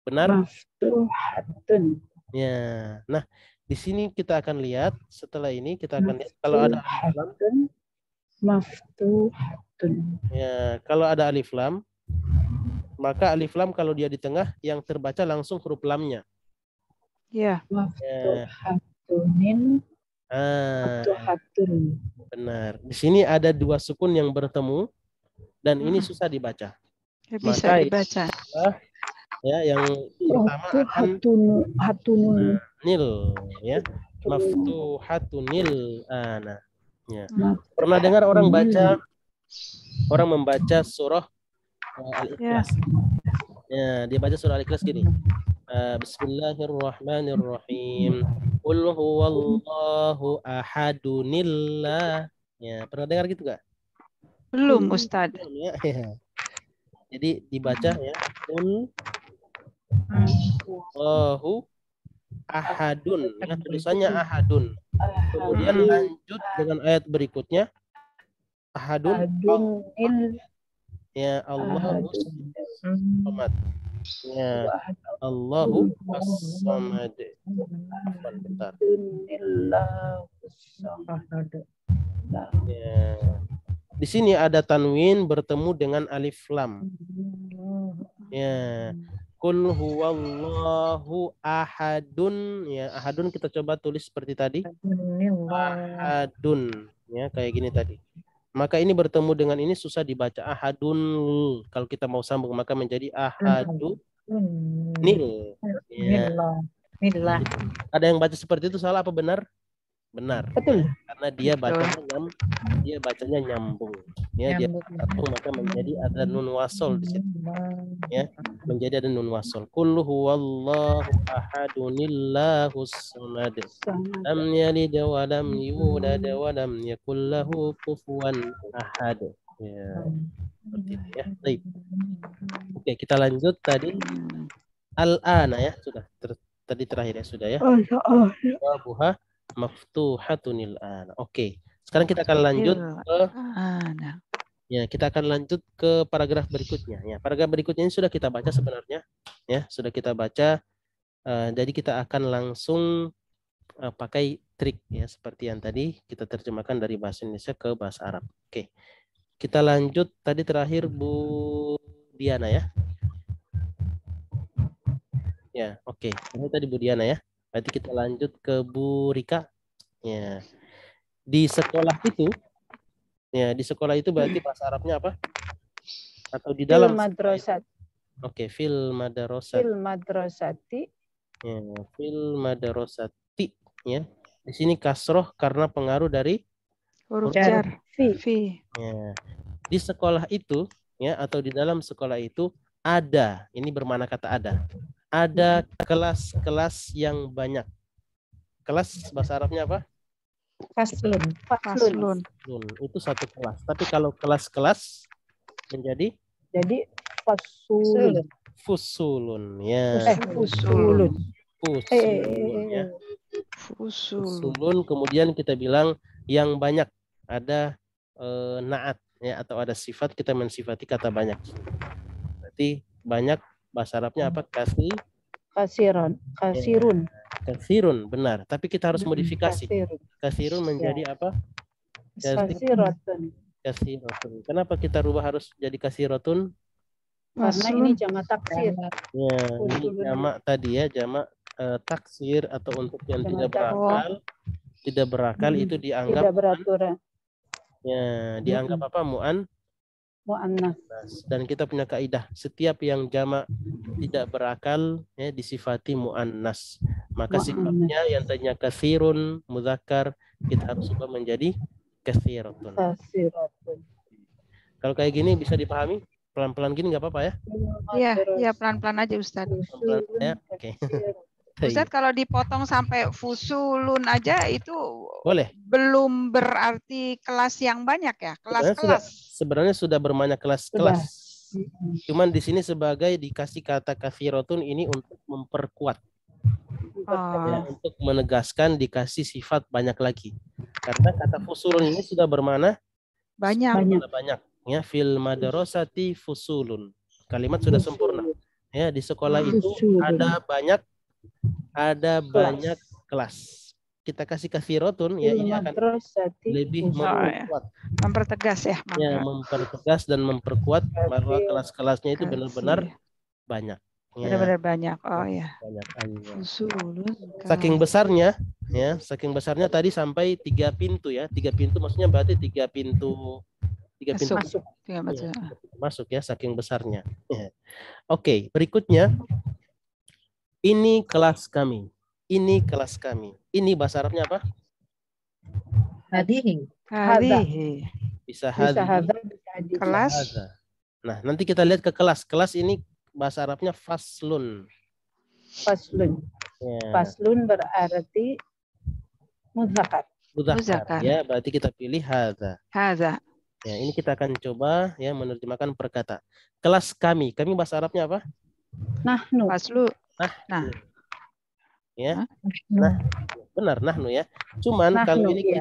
Benar? Maftuhatun. Ya. Nah, di sini kita akan lihat setelah ini kita akan lihat kalau ada alif lam. Maftuhatun. Ya, kalau ada alif lam maka alif lam kalau dia di tengah yang terbaca langsung huruf lamnya. Ya. Maftuhatunin. Benar. Di sini ada 2 sukun yang bertemu dan ini susah dibaca. Bisa dibaca. Ya, yang pertama akan hatunil ya. Maftuhatunil ana. Ya. Pernah dengar orang membaca surah Al-Ikhlas. Ya, dia baca surah Al-Ikhlas gini. Bismillahirrahmanirrahim. Qul huwallahu ahadunillah. Ya, pernah dengar gitu enggak? Belum, Ustaz. Ya. Jadi dibaca ya. Qul huwallahu ahadun. Ya, tulisannya ahadun. Kemudian lanjut dengan ayat berikutnya. Ahadun. Ya, Allahu samad. Ya, Allahu as-samad. Bentar. Ya. Di sini ada tanwin bertemu dengan alif lam. Ya. Qul huwallahu ahadun. Ya, ahadun kita coba tulis seperti tadi. Ahadun. Ya, kayak gini tadi. Maka ini bertemu dengan ini susah dibaca. Ahadun. Kalau kita mau sambung maka menjadi ahadun. Nil. Ya. Ada yang baca seperti itu salah apa benar? Benar. Betul. Karena dia bacanya nyambung. Ya, dia satu maka menjadi ada nun wasol di situ. Ya, menjadi ada nun wasol. Qul huwallahu ahadunillahus samad. Lam yalid wa lam yulad wa lam yakul lahu kufuwan ahad. Ya. Seperti itu ya. Baik. Oke, kita lanjut tadi al-ana ya, sudah. Tadi terakhir ya sudah ya. Buha maftuhatunil ana. Oke. Sekarang kita akan lanjut ke kita akan lanjut ke paragraf berikutnya ya. Paragraf berikutnya ini sudah kita baca sebenarnya ya, sudah kita baca. Jadi kita akan langsung pakai trik ya seperti yang tadi kita terjemahkan dari bahasa Indonesia ke bahasa Arab. Oke. Kita lanjut tadi terakhir Bu Diana ya. Ya, oke. Ini tadi Bu Diana ya. Berarti kita lanjut ke Bu Rika. Ya. Di sekolah itu, ya di sekolah itu berarti bahasa Arabnya apa? Atau di dalam Fil madrasat. Oke, fil madrasat. Fil madrasati. Ya, fil madrasati. Ya. Di sini kasroh karena pengaruh dari Huruf jar. Fi. Ya. Di sekolah itu, ya atau di dalam sekolah itu ada. Ini bermakna kata ada. Ada kelas-kelas yang banyak. Kelas bahasa Arabnya apa? Faslun. Faslun. Itu satu kelas. Tapi kalau kelas-kelas menjadi Jadi fasulun. fusulun. Ya. Fusulun. Fusulun. Ya. Fusulun. Kemudian kita bilang yang banyak. Ada naat ya atau ada sifat, kita mensifati kata banyak. Berarti banyak bahasa Arabnya apa? Kasirun. Kasirun, benar. Tapi kita harus modifikasi. Kasirun menjadi apa? Kasirotun. Kasirotun. Kenapa kita rubah harus jadi kasirotun? Karena ini jamak taksir. Ya, ini jamak tadi ya, jamak taksir atau untuk yang tidak berakal. Tidak berakal itu dianggap tidak beraturan. Ya, dianggap apa? Mu'annas. Dan kita punya kaidah, setiap yang jamak tidak berakal ya disifati mu'annas. Maka sifatnya yang tadinya katsirun mudzakkar kita harus ubah menjadi katsiratun. Kalau kayak gini bisa dipahami? Pelan-pelan gini nggak apa-apa ya? Iya, ya pelan-pelan aja Ustaz. Pelan-pelan ya. Oke. Ustaz kalau dipotong sampai fusulun aja itu boleh. Belum berarti kelas yang banyak ya, kelas-kelas. Sebenarnya sudah berbanyak kelas-kelas. Cuman di sini sebagai dikasih kata katsirotun ini untuk memperkuat. Ya, untuk menegaskan dikasih sifat banyak lagi. Karena kata fusulun ini sudah bermana banyak. Ya, fil madrasati fusulun. Kalimat sudah sempurna. Ya, di sekolah itu ada banyak kelas. Kita kasih katsirotun ya ini akan lebih memperkuat, mempertegas ya. Ya, mempertegas dan memperkuat bahwa kelas-kelasnya itu benar-benar banyak. Ya. Benar-benar banyak. Oh ya. Banyak. Saking besarnya tadi sampai 3 pintu ya. 3 pintu maksudnya berarti 3 pintu masuk. Ya, masuk ya, saking besarnya. Ya. Oke, berikutnya ini kelas kami. Ini kelas kami. Ini bahasa Arabnya apa? Hadihi. Bisa hadihi. Kelas. Nah, nanti kita lihat ke kelas. Kelas ini bahasa Arabnya faslun. Faslun. Ya. Faslun berarti mudzakkar. Ya, berarti kita pilih hadza. Ya, ini kita akan coba ya menerjemahkan per kata. Kelas kami. Kami bahasa Arabnya apa? Nahnu. Faslu. Ya. Nah, benar nahnu ya. Cuman kalau ini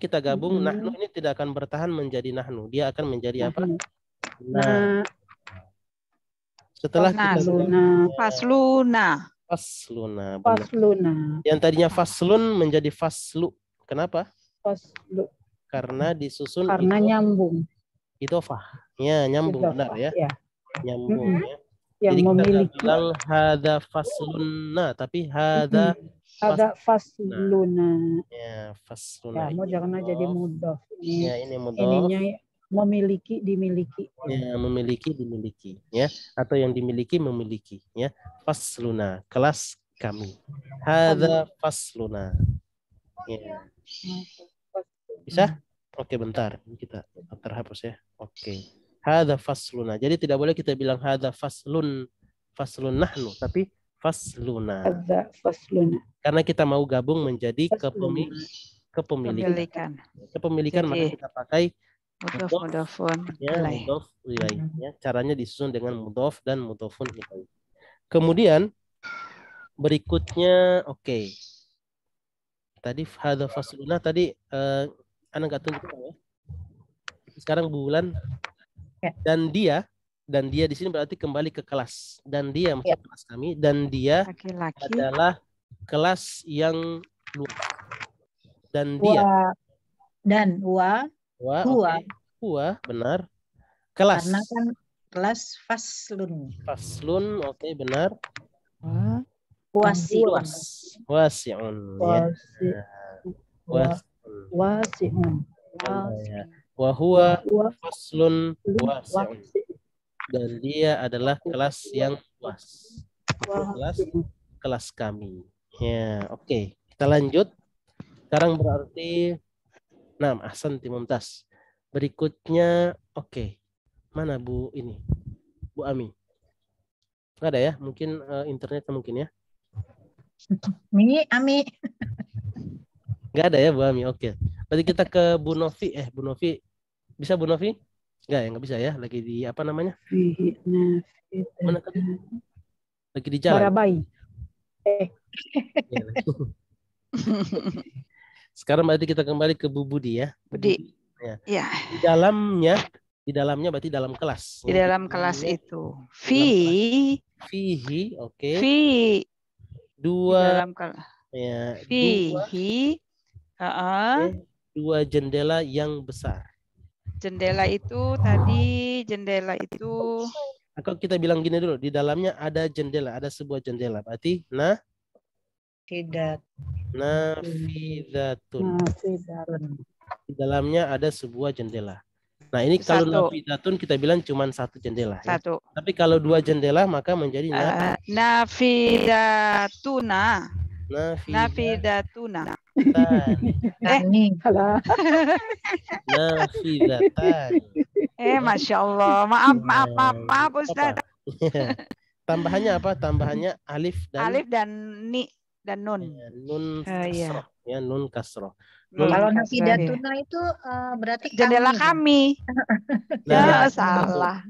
kita gabung, nahnu ini tidak akan bertahan menjadi nahnu. Dia akan menjadi apa? Nah. Setelah kita fasluna. Yang tadinya faslun menjadi faslu. Kenapa? Faslu. Karena disusun nyambung. Idhofah. Ya, nyambung benar ya. Nyambung ya. Yang jadi memiliki. Kita bilang hadza fasluna, tapi hadza fasluna. Ya, fasluna. Ya, jangan jadi mudhof. Ya, ini mudhof. Ininya memiliki, dimiliki. Ya, memiliki, dimiliki. Ya, atau yang dimiliki, memiliki. Ya, fasluna, kelas kami. Hadza fasluna. Ya. Bisa? Oke, bentar. Kita terhapus ya. Oke. Hadza fasluna. Jadi tidak boleh kita bilang hadza faslun nahnu, tapi fasluna. Hadza fasluna. Karena kita mau gabung menjadi kepemilikan. Kepemilikan maka kita pakai mudhofun ilaih. Ya, caranya disusun dengan mudhof dan mudhofun ilaih. Kemudian berikutnya Tadi hadza fasluna tadi Ana nggak tunjuk ya. Sekarang bulan dan dia di sini berarti kembali ke kelas. Dan dia maksudnya kelas kami, dan dia laki-laki adalah kelas yang luas. Dan dia huwa Huwa, benar. Kelas. Karena kan kelas faslun. Faslun, oke, benar. Wasi'un. Wasi'un. Ya. Wasi'un. Ya. Wa huwa faslun wasi'un. Dan dia adalah kelas yang luas. Kelas kami. Ya, oke. Kita lanjut. Sekarang berarti ahsanti Mumtaz. Berikutnya, oke. Mana Bu ini? Bu Ami. Nggak ada ya? Mungkin internet mungkin ya? Ami. Nggak ada ya Bu Ami? Oke. Berarti kita ke Bu Novi. Bu Novi. Bisa Bu Novi? Nggak bisa ya? Lagi di apa namanya? Mana tadi? Lagi di jalan. Barabai. Sekarang berarti kita kembali ke Bu Budi ya. Budi. Ya. Di dalamnya berarti dalam kelas. Di dalam kelas itu. Fihi, oke. Dua. Dalam kelas. Ya. Fihi. Dua jendela yang besar. Jendela itu tadi Atau kita bilang gini dulu, di dalamnya ada jendela, ada sebuah jendela. Berarti nafidatun. Di dalamnya ada sebuah jendela. Nah, ini kalau nafidatun kita bilang cuma satu jendela. Satu. Ya. Tapi kalau dua jendela maka menjadi nafidatuna. Nafidatani. Masya Allah. Maaf Ustaz. Tambahannya apa? Tambahannya alif dan nun. Nun kasroh. Ya, nun kasroh. Kalau nafidatuna itu berarti jendela kami. Salah.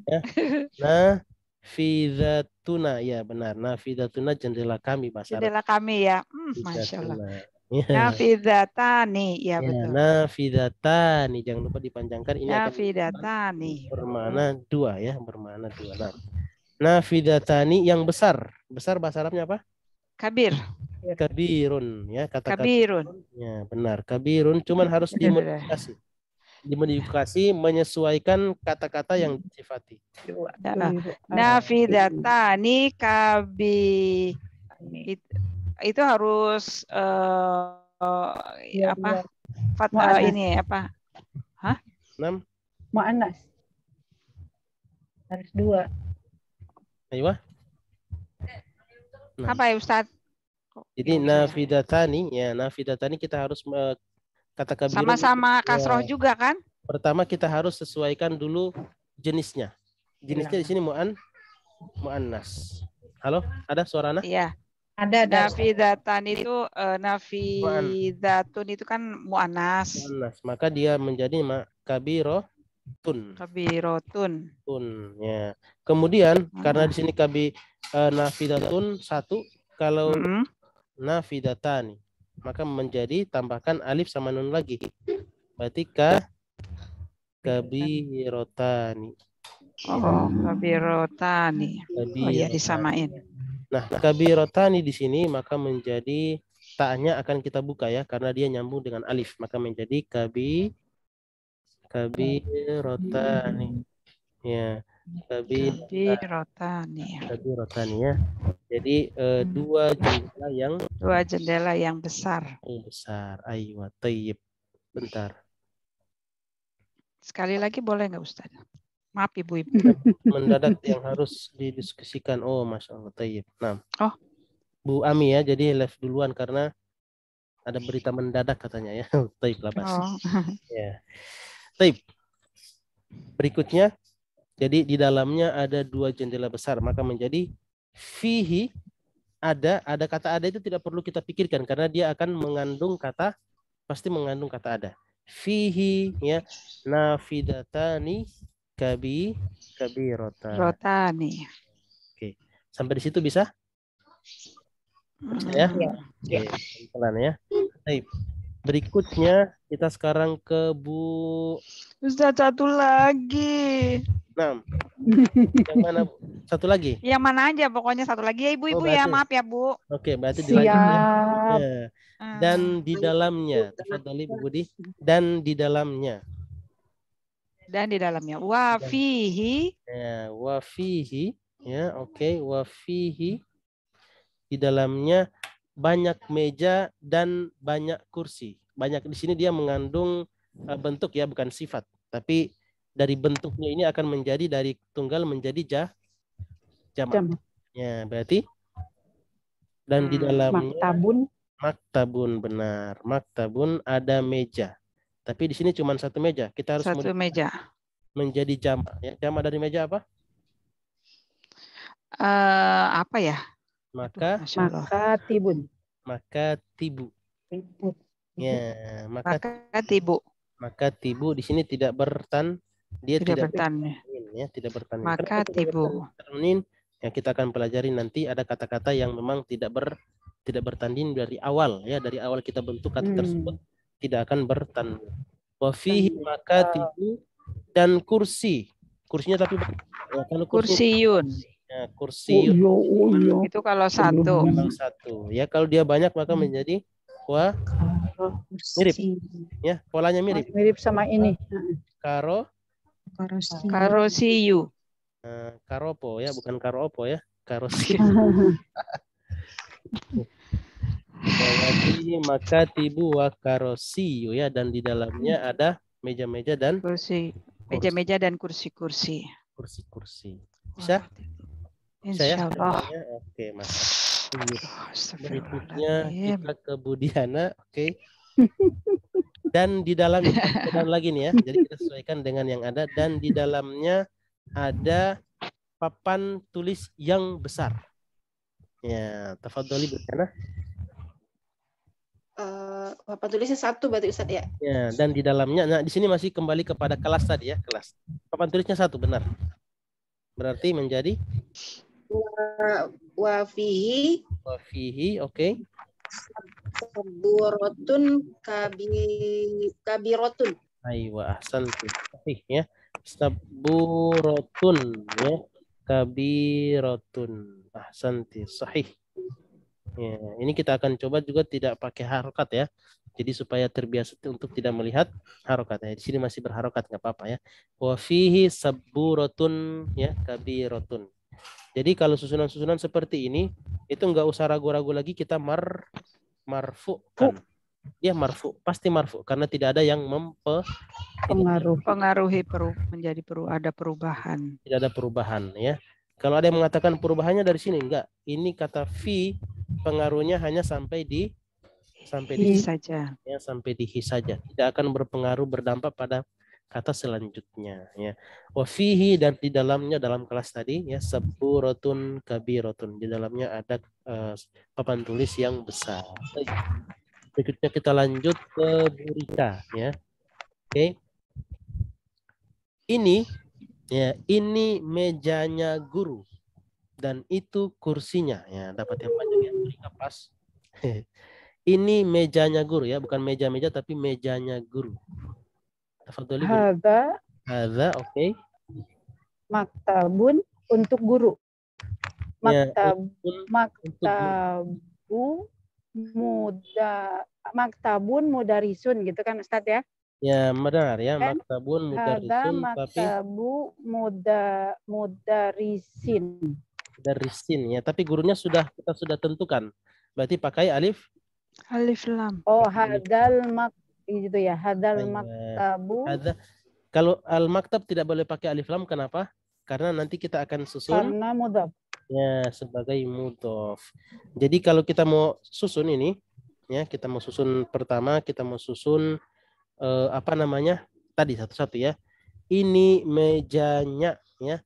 Nafidatuna, ya benar. Nafidatuna jendela kami bahasa Arab. Jendela kami ya. Masya Allah. Nafidatani, ya betul. Nafidatani, jangan lupa dipanjangkan. Ini nafidatani. Bermakna dua ya, bermakna dua. Nafidatani yang besar. Besar bahasa Arabnya apa? Kabir. Kabirun ya, kata kabirun. Ya, benar. Kabirun cuman harus dimodifikasi. Dimodifikasi menyesuaikan kata-kata yang disifati. Nafidatani itu harus ini apa? Hah? 6. Mu'annas. Harus 2. Ayo. Apa ya Ustaz? Jadi nafidatani, ya nafidatani kita harus kata kabirun. Sama-sama kasroh juga kan? Pertama kita harus sesuaikan dulu jenisnya. Jenisnya di sini mu'annas. Halo, ada suara anak? Iya. Ada. Nafidatan itu nafidatun itu kan mu'annas. Maka dia menjadi kabirotun. Kabirotun. Ya. Kemudian karena di sini nafidatun 1, kalau nafidatani maka menjadi tambahkan alif sama nun lagi. Berarti kabirotani. Kabirotani. Ya disamain. Nah, kabirotani di sini maka menjadi ta'nya akan kita buka ya karena dia nyambung dengan alif, maka menjadi kabirotani. Ya, kabirotani ya. Jadi dua jendela yang besar. Aywa, tayyib. Bentar. Sekali lagi boleh nggak Ustaz? Maaf ibu-ibu. Mendadak yang harus didiskusikan. Oh, Masya Allah, tayyib. Nah. Oh. Bu Ami ya, jadi live duluan karena ada berita mendadak katanya ya. Tayyib labas. Ya. Tayyib. Berikutnya, jadi di dalamnya ada 2 jendela besar, maka menjadi fihi ada kata ada itu tidak perlu kita pikirkan karena dia akan pasti mengandung kata ada. Fihi ya nafidatani kabirotani. Oke, sampai di situ bisa? Ya. Oke, pelan ya. Baik. Berikutnya kita sekarang ke Bu Ustaz, satu lagi. Nah, yang mana Bu? Satu lagi? Yang mana aja, pokoknya satu lagi ya ibu-ibu ya, maaf ya Bu. Oke, berarti dilanjut ya. Dan di dalamnya, tafadhali Bu Budi, dan di dalamnya. Dan di dalamnya wa fihi. Ya, wa fihi, ya, oke, wa fihi, di dalamnya banyak meja dan banyak kursi. Banyak di sini dia mengandung bentuk ya, bukan sifat. Tapi dari bentuknya ini akan menjadi dari tunggal menjadi jamak. Ya, berarti dan di dalamnya maktabun, benar. Maktabun ada meja. Tapi di sini cuma satu meja. Kita harus satu meja menjadi jamak. Ya, jamak dari meja apa? Apa ya? Makatibun. Makatibu. Ya, makatibu. Makatibu di sini tidak dia tidak bertan ya, tidak bertan. Makatibu. Yang kita akan pelajari nanti ada kata-kata yang memang tidak bertanding dari awal ya, dari awal kita bentuk kata tersebut tidak akan bertanding. Wa fihi makatibu, dan kursinya tapi ya, kalau kursiyun. Ya, kursiyun. Itu kalau satu. Ya, kalau dia banyak maka menjadi mirip. Ya, polanya mirip. Mirip sama ini. Karosiyu. Karopo ya, bukan karopo ya. Karosiyu. Maka tibu wa karosiyu ya, dan di dalamnya ada meja-meja dan kursi. Meja-meja dan kursi-kursi. Kursi-kursi. Bisa? Insyaallah. Ya? Oke, Mas. Berikutnya kita ke Budiana, oke. Dan di dalamnya lagi nih ya. Jadi kita sesuaikan dengan yang ada, dan di dalamnya ada papan tulis yang besar. Ya, tafadholi Budiana. Papan tulisnya satu berarti Ustaz ya? Ya, dan di dalamnya, nah di sini masih kembali kepada kelas tadi ya, kelas. Papan tulisnya satu, benar. Berarti menjadi wa fihi, oke. Saburotun kabirotun. Aywa, ahsantu. Ya. Saburotun ya, kabirotun. Ahsanti, sahih. Ya, ini kita akan coba juga tidak pakai harokat ya. Jadi supaya terbiasa untuk tidak melihat harokat ya. Di sini masih berharokat, nggak apa-apa ya. Wa fihi saburotun ya, kabirotun. Jadi kalau susunan-susunan seperti ini itu nggak usah ragu-ragu lagi, kita marfu kan. Dia marfu, pasti marfu karena tidak ada yang mempengaruhi ada perubahan. Tidak ada perubahan ya. Kalau ada yang mengatakan perubahannya dari sini, enggak. Ini kata fi pengaruhnya hanya sampai di saja. Ya, sampai di hi saja. Tidak akan berpengaruh berdampak pada kata selanjutnya ya. Wa fihi, dan di dalamnya dalam kelas tadi ya, saburatun kabirotun. Di dalamnya ada papan tulis yang besar. Berikutnya kita lanjut ke Burika ya. Oke. Ini mejanya guru dan itu kursinya ya, dapat yang panjang ya, Burika pas. Ini mejanya guru ya, bukan meja-meja tapi mejanya guru. Tafadholi. Hadza, oke. Maktabun untuk guru. Maktabun mudarisun gitu kan Ustaz ya? Ya, benar ya, maktabun mudarisun, tapi mudarisin ya, tapi gurunya kita sudah tentukan. Berarti pakai alif lam. Oh, hadal gitu ya, hadal maktabu. Kalau al-maktab tidak boleh pakai alif lam, kenapa? Karena nanti kita akan susun. Karena mudhaf. Ya, sebagai mudhaf. Jadi kalau kita mau susun ini, ya kita mau susun pertama, kita mau susun tadi satu-satu ya. Ini mejanya ya.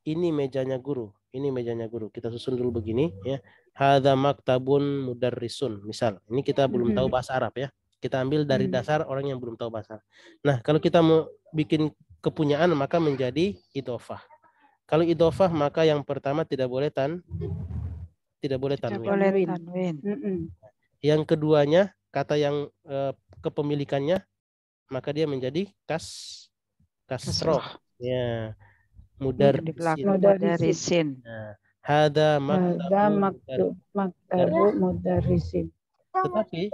Ini mejanya guru. Ini mejanya guru. Kita susun dulu begini ya. Hadza maktabun mudarrisun. Misal, ini kita belum tahu bahasa Arab ya. Kita ambil dari dasar orang yang belum tahu bahasa Arab. Nah, kalau kita mau bikin kepunyaan maka menjadi idhofah. Kalau idhofah maka yang pertama tidak boleh tanwin. Yang keduanya kata yang kepemilikannya maka dia menjadi kasroh. Ya. Mudarrisin. Nah, hadza maktabu mudarrisin. Tetapi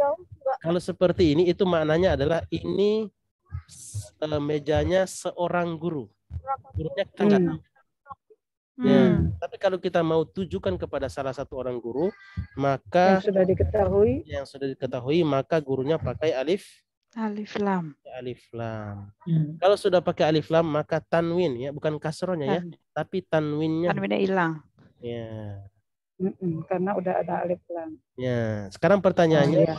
kalau seperti ini itu maknanya adalah ini mejanya seorang guru. Gurunya kita nggak tahu. Ya, tapi kalau kita mau tujukan kepada salah satu orang guru, maka yang sudah diketahui, maka gurunya pakai alif lam. Alif lam. Kalau sudah pakai alif lam, maka tanwin ya, bukan kasrohnya ya, tapi tanwinnya hilang. Ya. Karena udah ada alif lam. Ya, sekarang pertanyaannya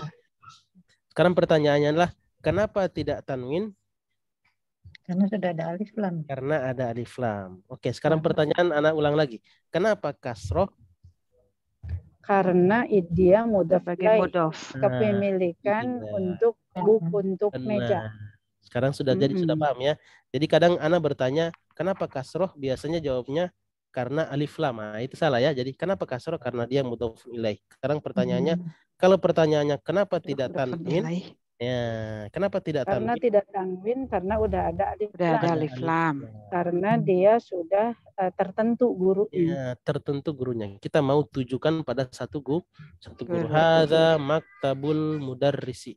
adalah kenapa tidak tanwin? Karena sudah ada alif lam. Karena ada alif lam. Oke, sekarang pertanyaan anak ulang lagi. Kenapa kasroh? Karena dia mudhaf mudhaf. Kepemilikan untuk meja. Sekarang sudah paham ya. Jadi kadang anak bertanya, kenapa kasroh? Biasanya jawabnya karena alif lam. Nah, itu salah ya. Jadi kenapa kasroh? Karena dia mudhaf ilaih. Sekarang pertanyaannya, kalau pertanyaannya kenapa tidak tanwin? Ya, kenapa tidak tanwin? Karena tidak tanwin karena udah ada alif lam. Karena dia sudah tertentu gurunya. Ya, tertentu gurunya. Kita mau tujukan pada satu guru. Hadza maktabul mudarrisi.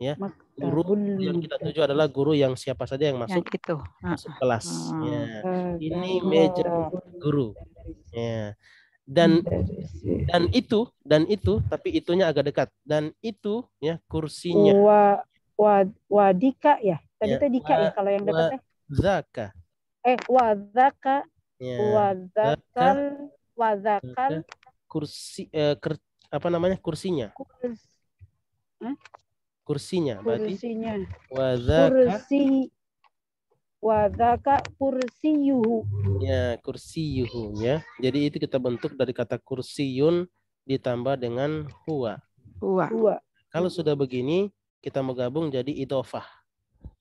Ya, guru yang kita tuju adalah guru yang siapa saja yang masuk masuk kelas. Ya. Ini meja guru. Ya. Dan itu tapi itunya agak dekat, dan itu ya kursinya wadika ya tadi dika ya kalau yang dekat zaka wadzaka wadzakal kursi apa namanya kursinya berarti wadzaka kursiyuhu. Ya, kursiyuhu ya. Jadi itu kita bentuk dari kata kursiyun ditambah dengan huwa. Kalau sudah begini, kita mau gabung jadi idhofah.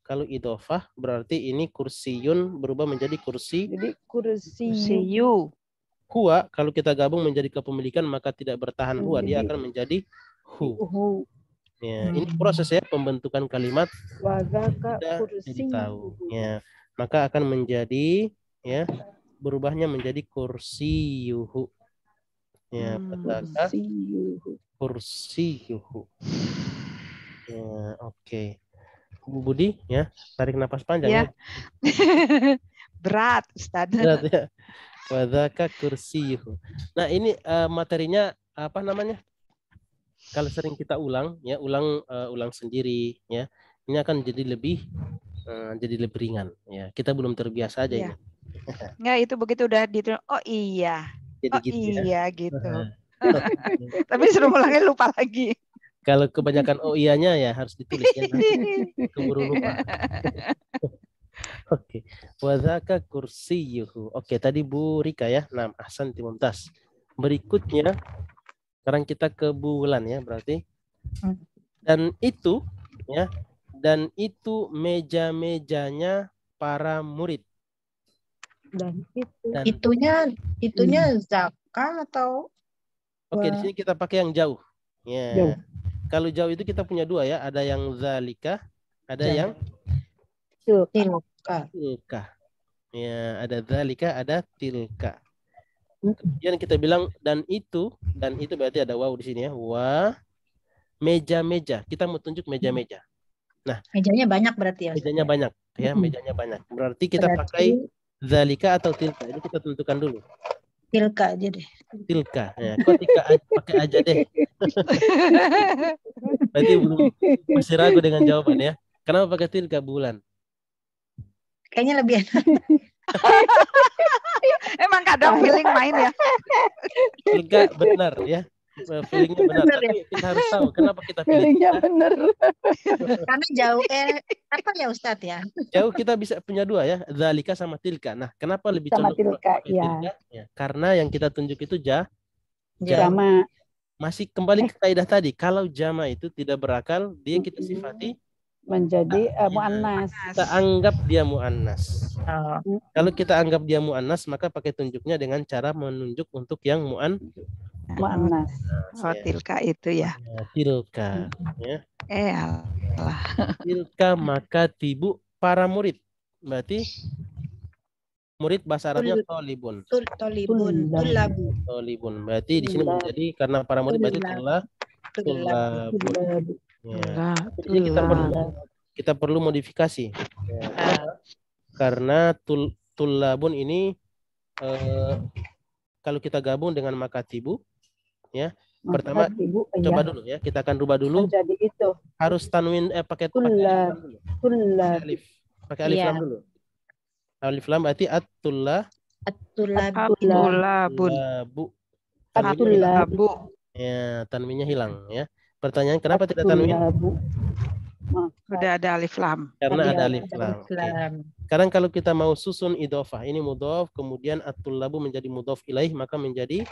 Kalau idhofah berarti ini kursiyun berubah menjadi kursi. Jadi kursiyu. Huwa kalau kita gabung menjadi kepemilikan maka tidak bertahan huwa, dia akan menjadi hu. Ya, ini proses ya pembentukan kalimat. Jadi tahu ya, maka akan menjadi ya berubahnya menjadi kursiyuhu. Ya, kursiyuhu. Ya, oke. Bu Budi ya, tarik nafas panjang ya. Berat, Ustaz. Berat ya. Wadzaka kursiyuhu. Nah, ini materinya apa namanya? Kalau sering kita ulang sendiri ya, ini akan jadi lebih ringan ya. Kita belum terbiasa aja ini. Nggak, itu begitu udah oh iya. Jadi gitu. Tapi suruh ulangnya lupa lagi. Kalau kebanyakan oh iyanya ya harus ditulis ya, keburu lupa. Oke. Wadzaka kursiyuhu. Oke, tadi Bu Rika ya. Nah, ahsanti mumtaz. Berikutnya sekarang kita ke bulan ya berarti. Dan itu ya, dan itu meja-mejanya para murid. Dan itunya zakah atau? Oke, di sini kita pakai yang jauh. Ya. Jauh. Kalau jauh itu kita punya dua ya, ada yang zalika, ada yang tilka. Ya, ada zalika, ada tilka. Kemudian kita bilang dan itu berarti ada waw di sini ya. Meja-meja. Kita mau tunjuk meja-meja. Nah, mejanya banyak berarti ya. Mejanya banyak ya, mejanya banyak. Berarti kita pakai zalika atau tilka. Ini kita tentukan dulu. Tilka aja deh. Tilka. Ya, kok tilka pakai aja deh. Berarti belum masih ragu dengan jawaban ya. Kenapa pakai tilka bulan? Kayaknya lebih enak. Emang kadang feeling main ya. Tilka benar ya. Feelingnya benar. Tapi kita harus tahu kenapa kita feelingnya benar. Karena jauh apa ya Ustadz ya? Jauh kita bisa punya dua ya, zalika sama tilka. Nah, kenapa lebih condong tilka, tilka? Ya, karena yang kita tunjuk itu jama. Masih kembali ke kaidah tadi. Kalau jama itu tidak berakal, dia kita sifati menjadi muannas. Kita anggap dia muannas. Kalau kita anggap dia muannas, maka pakai tunjuknya dengan cara menunjuk untuk yang muannas. Tilka itu ya. Tilka. Ya. Allah. Tilka maka tibu para murid. Berarti murid bahasa Arabnya tolibun. Tolibun. Berarti di sini menjadi karena para murid berarti tolabun. Ya. Jadi kita kita perlu modifikasi. Ya, karena tullabun ini kalau kita gabung dengan makatibu, ya. Pertama coba dulu ya, kita akan rubah dulu. Jadi itu Harus tanwin pakai tullab. alif. Pakai alif lam dulu. Alif lam berarti At-tullabun. Ya, tanwinnya hilang ya. Pertanyaan kenapa tidak tanwin? Udah ada alif lam. Karena ada alif lam. Okay. Sekarang kalau kita mau susun idhofah, ini mudhof, kemudian at-tullabu menjadi mudhof ilaih, maka menjadi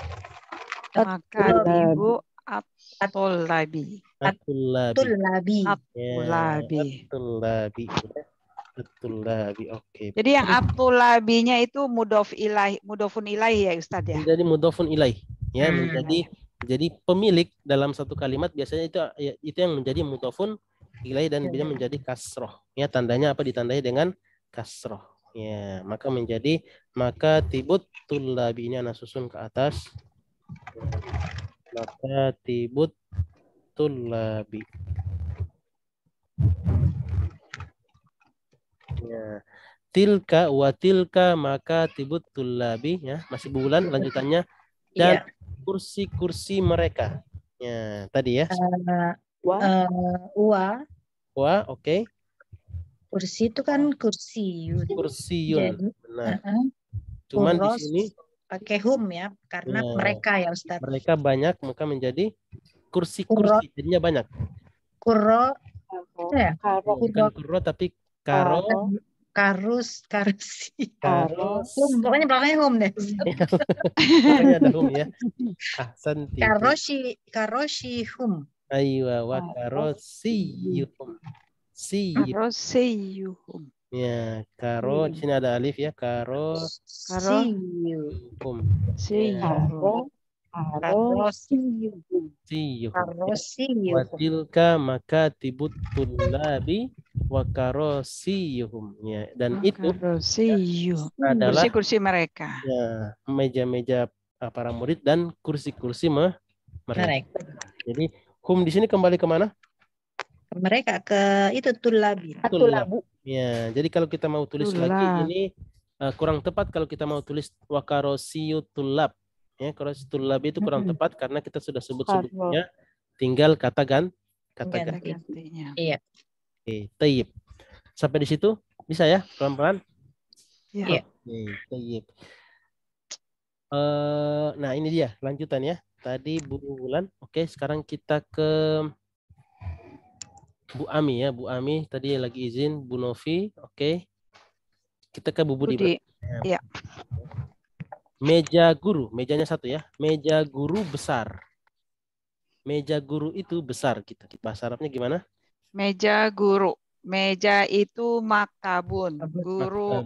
makatibu at-tullabi. At-tullabi. Oke. Jadi yang at-tullabinya itu mudhofun ilaih ya Ustaz ya. Menjadi mudhofun ilaih ya, jadi pemilik dalam satu kalimat biasanya itu yang menjadi mudhofun ilaih dan bisa menjadi kasroh. Ya, tandanya apa? Ditandai dengan kasroh. Ya, maka menjadi makatibut tullabi, ini anak susun ke atas. Makatibut tullabi. Ya. Tilka wa tilka makatibut tullabi, ya, masih bulan lanjutannya, dan kursi-kursi mereka. Ya, tadi ya. Oke. Kursi itu kan kursiyun. Benar. Cuman di sini pakai hum ya, karena mereka ya Ustaz. Mereka banyak, maka menjadi kursi-kursi. Jadinya banyak. Kuro. Bukan kuro tapi karusi. Pokoknya belakangnya hum deh. Pokoknya ada hum ya. Ahsanti. Karoshi hum. Aywa wa karosiyuhum. Karosiyuhum. Ya, karo di sini ada alif ya, karosiyuhum. Wa tilka makatibut tullabi wa karosiyuhum. Ya, dan itu adalah kursi-kursi mereka. Ya, meja-meja para murid dan kursi-kursi mereka. Jadi hum di sini kembali kemana? Mereka ke itu tullabi. Ya, jadi kalau kita mau tulis lagi ini kurang tepat kalau kita mau tulis wakarosiyu tullab. Ya, karosiyu tullab itu kurang tepat karena kita sudah sebut-sebutnya. Tinggal kata gantinya. Iya. Oke, tayyib. Sampai di situ bisa ya, pelan-pelan? Iya. Tayyib. Nah, ini dia lanjutan ya. Tadi Bu Wulan. Oke, sekarang kita ke Bu Ami ya. Bu Ami tadi lagi izin. Bu Novi. Oke. Kita ke Bu Budi. Ya. Meja guru. Mejanya satu ya. Meja guru besar. Meja guru itu besar. Bahasa Arabnya gimana? Meja guru. Meja itu maktabun. Guru.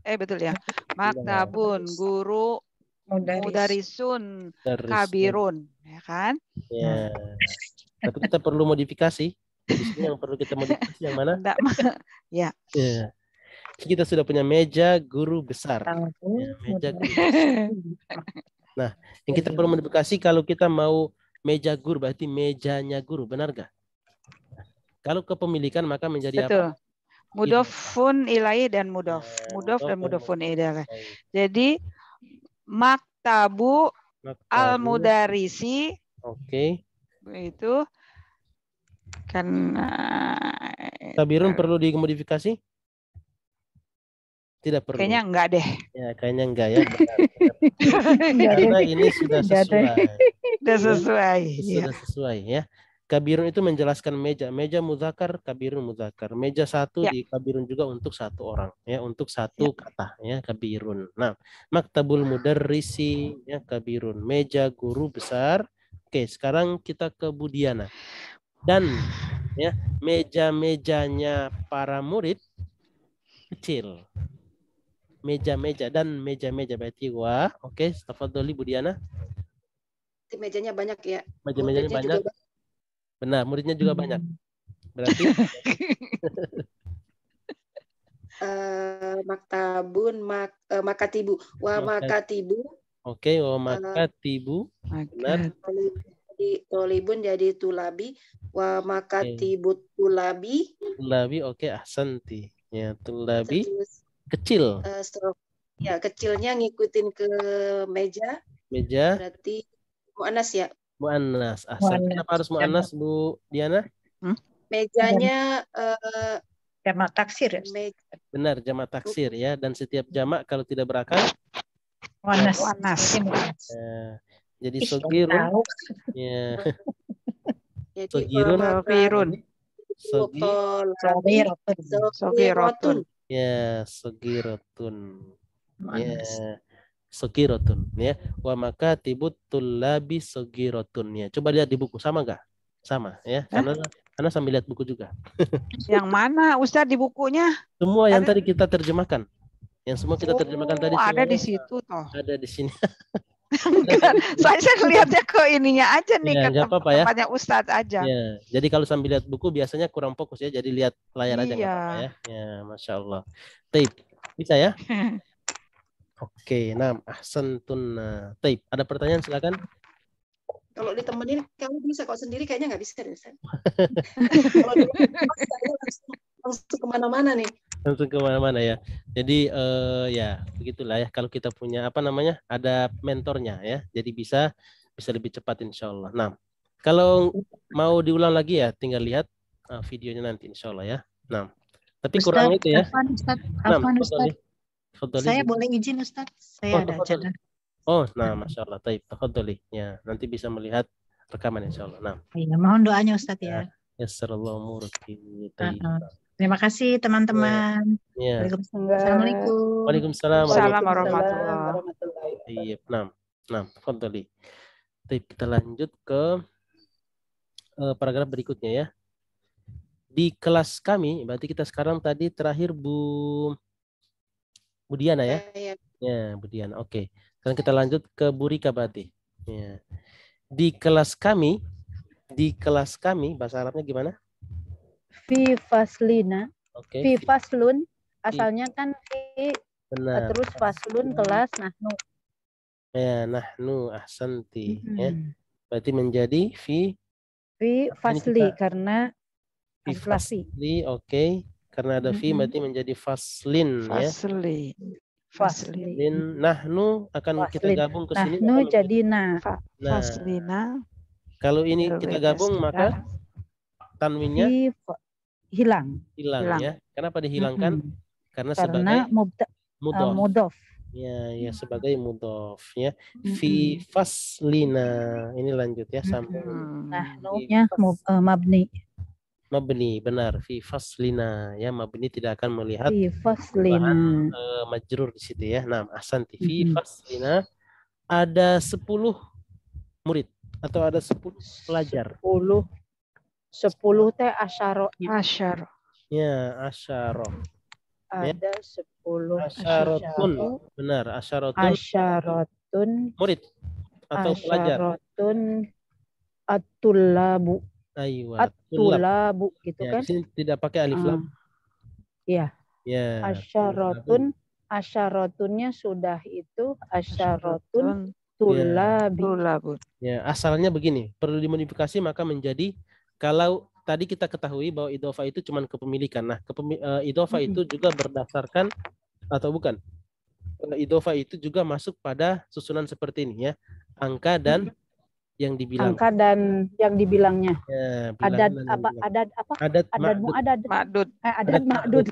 Betul ya. Maktabun. Guru. Mudarisun, kabirun, ya kan? Ya. Tapi kita perlu modifikasi. Di sini yang perlu kita modifikasi yang mana? Ya. Ya. Kita sudah punya meja guru besar. Ya, meja guru besar. Nah, yang kita perlu modifikasi kalau kita mau meja guru berarti mejanya guru, benar gak? Kalau kepemilikan maka menjadi apa? Mudhofun ilaih dan mudhof. Mudhof dan mudhofun ilaih. Jadi maktabu al-mudarisi. Oke. Itu karena kabirun perlu dimodifikasi? Tidak perlu. Kayaknya enggak deh. Ya, kayaknya enggak ya. Karena ini sudah sesuai. Sudah sesuai ya. Kabirun itu menjelaskan meja. Meja muzakkar, kabirun muzakkar. Meja satu di kabirun juga untuk satu orang ya, untuk satu kata ya, kabirun. Nah, maktabul mudarrisi ya, kabirun. Meja guru besar. Oke, sekarang kita ke Bu Diana. Dan ya, meja-mejanya para murid kecil. Meja-meja dan meja-meja berarti oke, tafadholi Bu Diana. Mejanya banyak ya. Meja-mejanya banyak. Benar, muridnya juga banyak. Berarti maktabun, makatibu, wa makatibu. Oke, wa makatibu. Benar. tolibun jadi tulabi, wa makatibut tulabi. Tulabi, oke, ahsanti. Ya, tulabi Terus kecil. ya kecilnya ngikutin ke meja. Meja. Berarti muannas ya. Muannas. Ahsan. Kenapa harus muannas, Bu Diana? Mejanya jamak taksir ya. Benar, jamak taksir ya. Dan setiap jamak kalau tidak berakal Muannas. Jadi sogirun. Ya. Sogirun. Sogirotun. Ya, sogirotun. Ya, sogirotun. Ya, wa makatibut tulabi sogirotun. Ya, coba lihat di buku sama nggak? Sama ya, karena sambil lihat buku juga. Yang mana Ustaz di bukunya? Semua yang tadi kita terjemahkan. Yang semua kita terjemahkan tadi. Ada di situ toh. Ada di sini. Saya lihatnya ke ininya aja nih, Ya, ke apa-apa ya. tempatnya Ustadz aja. Ya, jadi kalau sambil lihat buku biasanya kurang fokus ya, jadi lihat layar aja nggak Iya. apa-apa ya. Ya, Masya Allah. Tape, bisa ya? Oke, ahsantun. Tape, ada pertanyaan silakan. Kalau ditemenin kamu bisa, kalau sendiri kayaknya nggak bisa deh. Kalau langsung kemana-mana nih. Langsung kemana-mana ya. Jadi ya begitulah ya. Kalau kita punya ada mentornya ya. Jadi bisa lebih cepat insya Allah. Nah, kalau mau diulang lagi ya, tinggal lihat videonya nanti insya Allah ya. Nah, tapi Ustaz, kurang itu ya. Afwan, Ustaz. Saya boleh izin Ustaz? Saya ada acara. Oh, Masya Allah. Taib, tafadhali. Ya, nanti bisa melihat rekaman insya Allah. Nah. Iya, mohon doanya Ustaz ya. Yassarallahu umurki. Terima kasih teman-teman. Ya. Assalamualaikum. Waalaikumsalam. Warahmatullahi. Iya, tafadhali. Baik, kita lanjut ke paragraf berikutnya ya. Di kelas kami, berarti kita sekarang tadi terakhir Bu Diana ya? Ya, Bu Diana. Oke. Sekarang kita lanjut ke Bu Rika berarti. Ya. Di kelas kami bahasa Arabnya gimana? Fi faslina. Oke. Fi faslun asalnya kan fi. Benar. Terus faslun kelas nahnu. Ya, nahnu ahsanti ya. Berarti menjadi fi fasli karena fasli, oke. Karena ada fi berarti menjadi faslin ya. Faslin. Nahnu akan kita gabung ke sini. Nahnu jadi faslina. Kalau ini kita gabung maka tanwinnya hilang ya. Kenapa dihilangkan? Karena sebagai mudhof. Ya, sebagai mudhof ya. Fi faslina. Ini lanjut ya sampai. Nahnu-nya mabni. Mabni, benar. Fi faslina ya, mabni tidak akan melihat fi faslina majrur di situ ya. Nah, ahsanti. Fi faslina ada 10 murid atau ada 10 pelajar. 10 teh asyaro. Ya, asyaro. Ada 10 asyaratun. Benar, asyaratun. Murid atau pelajar. Asyaratun at-tullabu. At-tulabu gitu ya, kan? Di sini tidak pakai alif lam. Iya. Ya. Asyaratunnya sudah itu asyaratun tulabun. Ya, asalnya begini, perlu dimodifikasi maka menjadi kalau tadi kita ketahui bahwa idhofah itu cuma kepemilikan. Nah, idhofah itu juga berdasarkan atau bukan? Idhofah itu juga masuk pada susunan seperti ini ya. Angka dan yang dibilang. Angka dan yang dibilangnya. Ya, adat apa? Adat ma'dud. Adat ma'dud.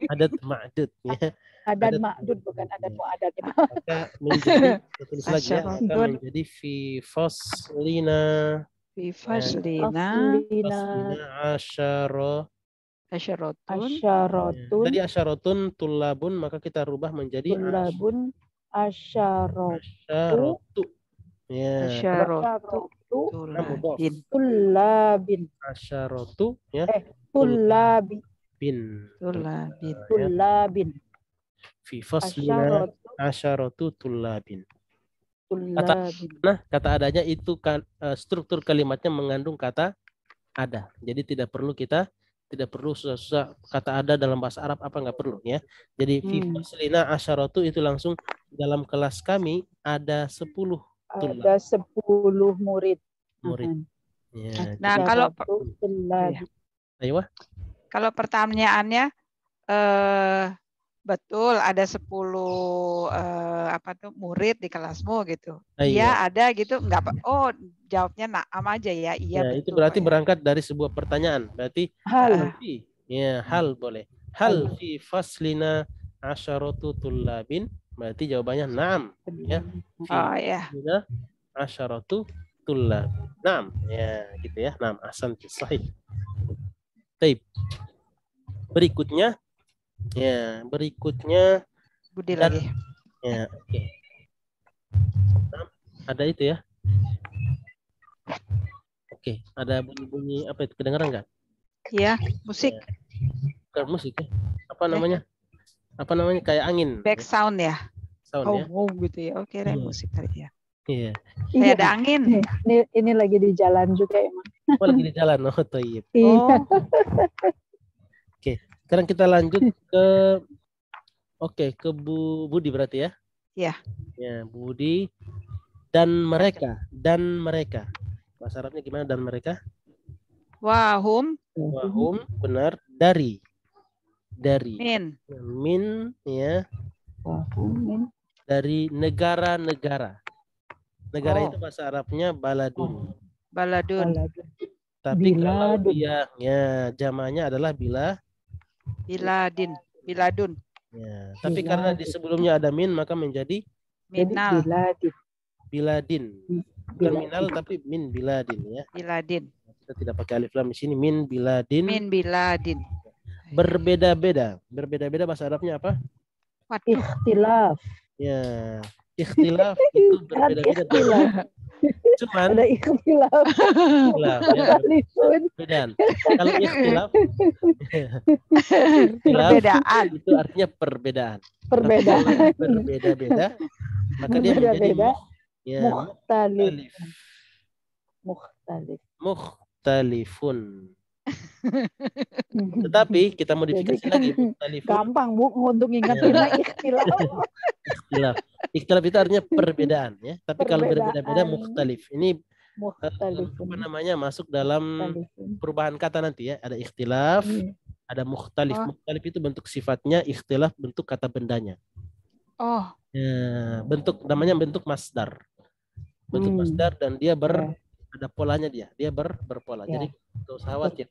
Adat ma'dud ya. Adat ma'dud bukan adat mu'adat. Maka menjadi tulis lagi ya, maka menjadi fi faslina. Fi faslina asyaratun. Tadi asyaratun tulabun, maka kita rubah menjadi tulabun asyaratu. Ya. Asyaratu tulabin. Asyaratu ya. Tulabin. Fi faslina asyaratu tulabin. Kata adanya itu struktur kalimatnya mengandung kata ada. Jadi tidak perlu susah-susah kata ada dalam bahasa Arab apa nggak perlu ya. Jadi fi faslina asyaratu itu langsung dalam kelas kami ada 10 ada 10 murid. Ya, Nah, kalau ayo. Kalau pertanyaannya betul ada 10 murid di kelasmu gitu. Iya ada gitu, enggak apa. Oh, jawabnya na'am aja ya. Iya betul. Itu berarti berangkat dari sebuah pertanyaan. Berarti hal. Ya, hal boleh. Hal fi faslina asyaratu tullabin. Berarti jawabannya na'am, ya. Ya. Asyaratu tullab. Na'am, ya gitu ya. Na'am, ahsanti, sahih. Baik. Berikutnya Budi lagi. Ya, oke. Ada itu ya. Oke, ada bunyi-bunyi apa itu? Kedengaran nggak? Iya, musik. Bukan musik ya. Apa namanya? Apa namanya? Kayak angin. Back sound ya. Sound ya. Oh, gitu ya. Oke, musik tadi ya. Iya. Kayak ada angin. Ini lagi di jalan juga emang. Oh, lagi di jalan. Oh, toyib. Iya. Oke, sekarang kita lanjut ke Bu Budi berarti ya. Iya. Ya, Bu Budi dan mereka. Bahasa Arabnya gimana dan mereka? Wahum, benar, dari. Min ya. Wahum dari negara-negara. Negara itu bahasa Arabnya baladun. Tapi kalau dia jamanya adalah biladun. Ya, tapi karena di sebelumnya ada min maka menjadi minal. Biladin. Bukan minal tapi min biladin ya. Biladin. Kita tidak pakai alif lam di sini, min biladin. Berbeda-beda bahasa Arabnya apa? Ikhtilaf. Ya, ikhtilaf itu berbeda-beda. Cuman ada ikhtilaf. Beda. Kalau ikhtilaf perbedaan itu artinya perbedaan. Berbeda-beda. Maka dia menjadi mukhtalifun. Tetapi kita modifikasi lagi mukhtalifun. Gampang Bu untuk ingatinnya ikhtilaf. Ikhtilaf itu artinya perbedaan ya. Tapi kalau berbeda-beda mukhtalif. Ini apa namanya masuk dalam perubahan kata nanti ya. Ada ikhtilaf, ada mukhtalif. Mukhtalif itu bentuk sifatnya, ikhtilaf bentuk kata bendanya. Oh. Ya, namanya bentuk masdar. Bentuk masdar dan dia ada polanya dia berpola. Jadi enggak usah khawatir.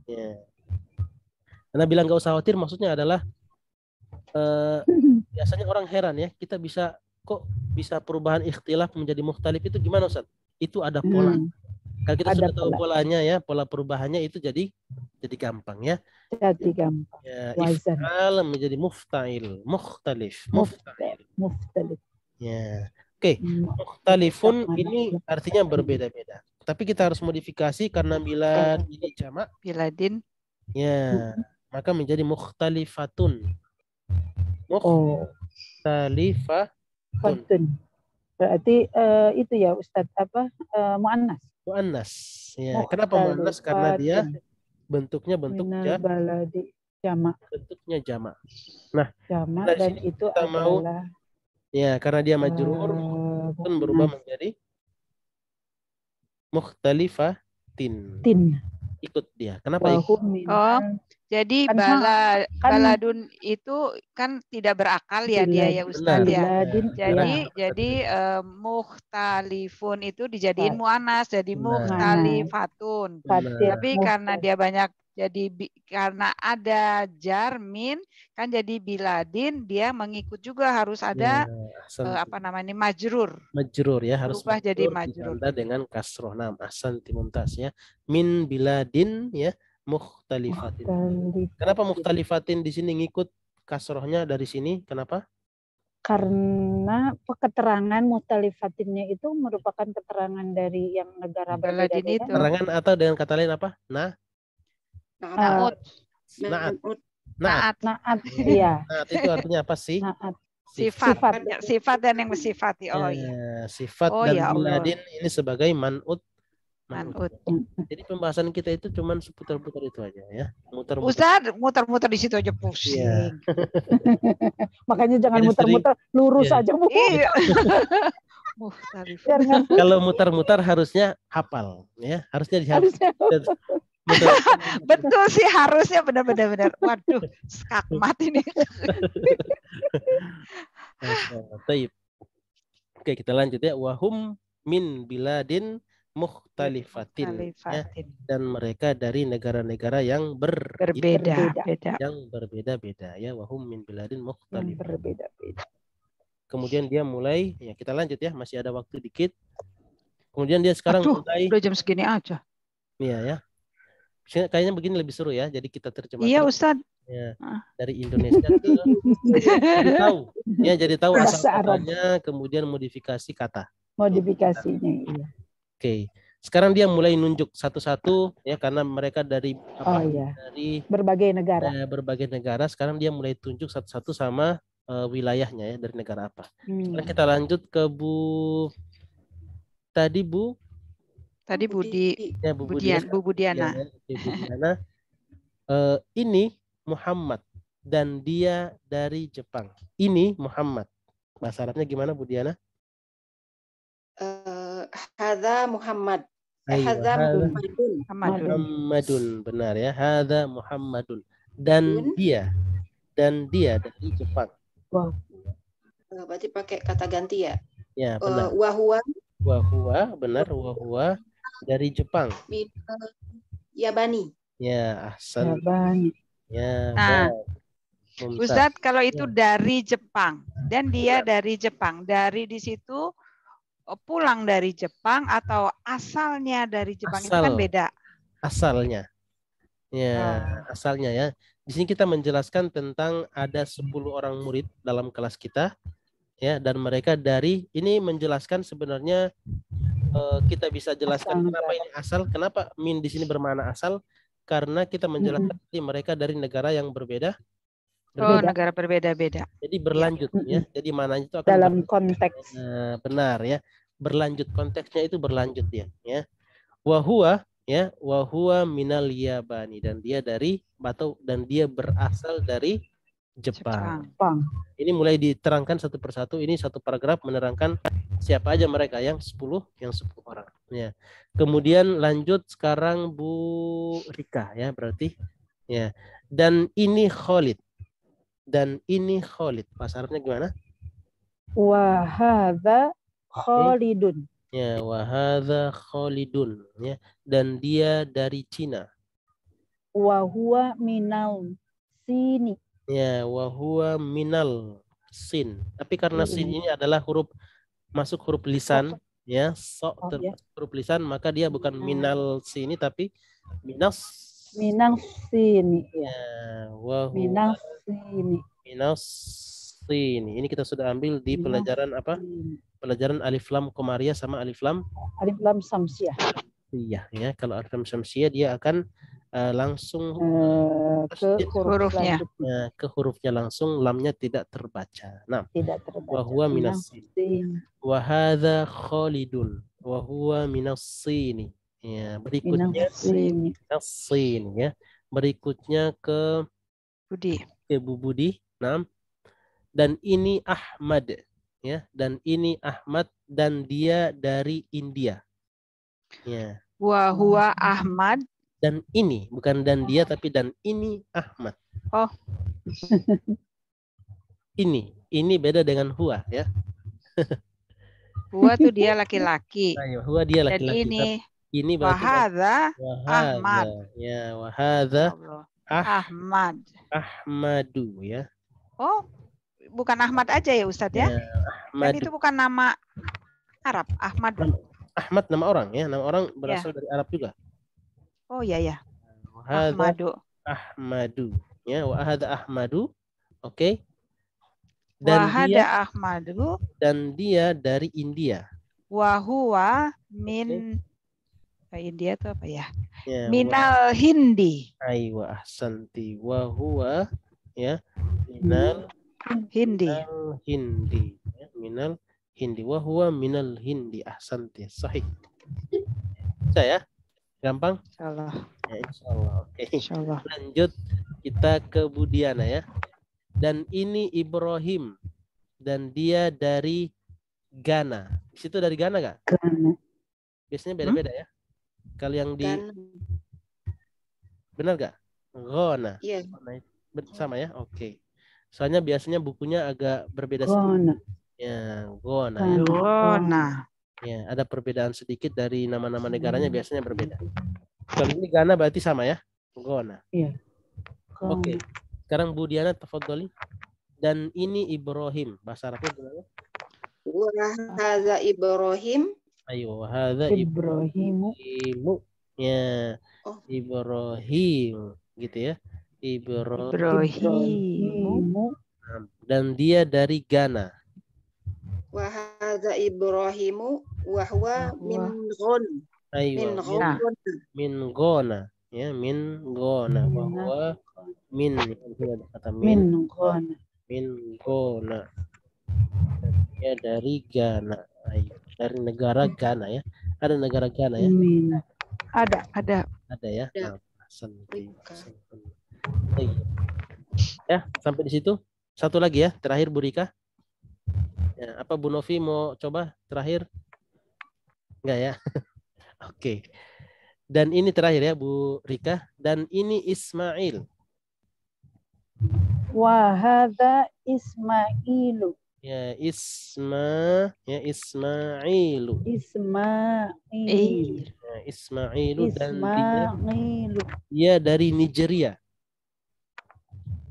Ya. Karena bilang enggak usah khawatir maksudnya adalah biasanya orang heran ya, kita bisa perubahan ikhtilaf menjadi mukhtalif itu gimana Ustaz? Itu ada pola. Kalau kita sudah tahu polanya ya, pola perubahannya itu jadi gampang ya. Jadi gampang. Ya, if'al menjadi mufta'il, mukhtalif. Ya. Oke, mukhtalifun ini artinya berbeda-beda. Tapi kita harus modifikasi karena bilad ini jamak. Biladin. Ya, maka menjadi mukhtalifatun. Mukhtalifatun. Berarti itu ya Ustadz muannas. Muannas. Ya, kenapa muannas? Karena dia bentuknya jamak. Bentuknya jamak. Nah, jamak dan itu adalah ya, karena dia majrur kan berubah menjadi mukhtalifatin. Ikut dia. Kenapa ikut? Oh, jadi baladun itu kan tidak berakal ya dia ya Ustaz ya. Jadi mukhtalifun itu dijadiin muannas jadi mukhtalifatun. Tapi karena dia banyak karena ada jar min kan jadi biladin dia mengikut juga harus ada majrur ya harus berubah jadi majrur dengan kasroh nam ahsanti mumtaz ya min biladin ya mukhtalifatin. Kenapa mukhtalifatin di sini ngikut kasrohnya dari sini? Kenapa? Karena keterangan mukhtalifatinnya itu merupakan keterangan dari yang negara berbeda itu. Keterangan atau dengan kata lain apa? Naat. Iya. Naat itu artinya apa sih? Sifat dan yang bersifati. Oh iya. Sifat dan biladin ini sebagai man'ut. Jadi pembahasan kita itu cuman seputar-putar itu aja ya. Ustaz, muter-muter di situ aja pusing. Iya. Makanya jangan muter-muter, lurus aja Bu. Iya. Kalau mutar-mutar harusnya hafal, ya. Harusnya dihafal. Betul sih, harusnya benar-benar. Waduh, skakmat ini. Taib. Oke, kita lanjut ya. Wahum min biladin mukhtalifatin. Ya. Dan mereka dari negara-negara yang berbeda-beda. Yang berbeda-beda ya. Wahum min biladin mukhtalifatin. Berbeda-beda. Kemudian dia mulai, ya kita lanjut ya, masih ada waktu dikit. Kemudian dia sekarang mulai. Udah jam segini aja. Iya ya. Kayaknya begini lebih seru ya. Jadi kita terjemahkan. Iya Ustadz. Ya, dari Indonesia ke jadi tahu. Ya, jadi tahu asal-asalnya, kemudian modifikasi kata. Modifikasinya. Iya. Oke. Sekarang dia mulai nunjuk satu-satu ya, karena mereka dari dari berbagai negara. Berbagai negara. Sekarang dia mulai tunjuk satu-satu sama wilayahnya ya, dari negara apa. Sekarang kita lanjut ke Tadi Budi. Ya, Bu Budiana. Ya, Bu Budiana. Ini Muhammad dan dia dari Jepang. Ini Muhammad. Bahasa Arabnya gimana, Bu Diana? Hadza Muhammad. Hadza Muhammadun. Benar ya. Hadza Muhammadun. Dan dia dari Jepang. Wow. Berarti pakai kata ganti ya? Ya, benar. Wahua, benar. Wahua dari Jepang. Yabani. Ya, ahsan. Ya, nah, Ustadz, kalau itu dari Jepang dan dia dari Jepang, dari di situ pulang dari Jepang atau asalnya dari Jepang, itu kan beda. Asalnya. Ya, asalnya ya. Di sini kita menjelaskan tentang ada 10 orang murid dalam kelas kita ya, dan mereka dari ini menjelaskan sebenarnya kita bisa jelaskan kenapa ini asal, kenapa min di sini bermakna asal, karena kita menjelaskan mereka dari negara yang berbeda. Negara berbeda-beda. Jadi berlanjut ya. Jadi mananya itu akan dalam konteks. Benar ya. Berlanjut, konteksnya itu berlanjut ya. Wahua ya, wahua minal Yabani, dan dia dari dan dia berasal dari Jepang. Ini mulai diterangkan satu persatu. Ini satu paragraf menerangkan siapa aja mereka, yang 10 orang. Ya. Kemudian lanjut sekarang Bu Rika ya, berarti ya. Dan ini Khalid. Bahasa Arabnya gimana? Wa hadza Khalidun. Ya, wa hadza Khalidun ya. Dan dia dari Cina. Wa huwa minal Sini. Ya, wa huwa minal Sin. Tapi karena Sin ini adalah masuk huruf lisan ya, huruf lisan, maka dia bukan minal Sini tapi minal Sini. Ya, wa huwa minal Sini. Ini kita sudah ambil di pelajaran apa? Pelajaran alif lam qamariyah sama alif lam samsiah. Iya ya, kalau alif lam samsiah dia akan langsung ke hurufnya. Ke hurufnya langsung, lamnya tidak terbaca. Nah, tidak terbaca. Wa huwa minas sin. Wa hadza Khalidun. Wa huwa minas sini. Ya, berikutnya sin ya. Berikutnya ke Bu Budi. Nah. Dan ini Ahmad ya, dan ini Ahmad dan dia dari India. Ya. Wa huwa Ahmad. Dan ini, bukan dan dia tapi dan ini Ahmad. Oh. Ini beda dengan huwa ya. Huwa tuh dia laki-laki. Huwa dia laki-laki. Dan ini wahadza Ahmad. Ya, wahadza Ahmadu ya. Oh, bukan Ahmad aja ya Ustadz ya? Kan itu bukan nama Arab, Ahmad. Ahmad nama orang ya, nama orang berasal dari Arab juga. Oh iya ya. Ahmadu ya, wa hadza Ahmadu. Oke. Dan dia dari India. Wa huwa min India itu apa ya? Minal Hindi. Aywa ahsanti. Wa huwa ya minal Hindi. Minal Hindi. Wa huwa minal Hindi. Ahsanti. Sahih. Saya gampang? Insyaallah. Ya, insyaallah. Oke. Insyaallah. Lanjut kita ke Budiana ya. Dan ini Ibrahim dan dia dari Ghana. Di situ dari Ghana nggak? Ghana. Biasanya beda-beda ya. Kalau yang di Ghana. benar nggak? Ghana. Iya. Sama ya? Oke. Soalnya biasanya bukunya agak berbeda Ghana. sedikit. Ya, Ghana. Ya. Ghana. Ya, ada perbedaan sedikit dari nama-nama negaranya biasanya berbeda. Kalau ini Ghana berarti sama ya? Ghana. Iya. Oke. Sekarang Bu Diana tafadholi. Dan ini Ibrahim. Bahasa Arabnya gimana? Wa hadza Ibrahim. Ayo, hadza Ibrahimu. Ya. Ibrahim gitu ya. Ibrahimu. Dan dia dari Ghana. Wa hadza Ibrahimu wa huwa min Ghon. Ayo, min Ghana. Ya, min Ghana. Bahwa min kata Min Ghana. Min Ghana. Ya, dari Ghana. Ayo, dari negara Ghana ya. Ada negara Ghana ya? Ada. Ada ya. Nah, ya, sampai di situ. Satu lagi ya, terakhir Bu Rika. Ya, apa Bu Novi mau coba terakhir? Enggak ya? Oke. Dan ini terakhir ya Bu Rika. Dan ini Ismail. Wa hadza Ismailu. Ya, Ismailu. Ismailu dan dia dari Nigeria.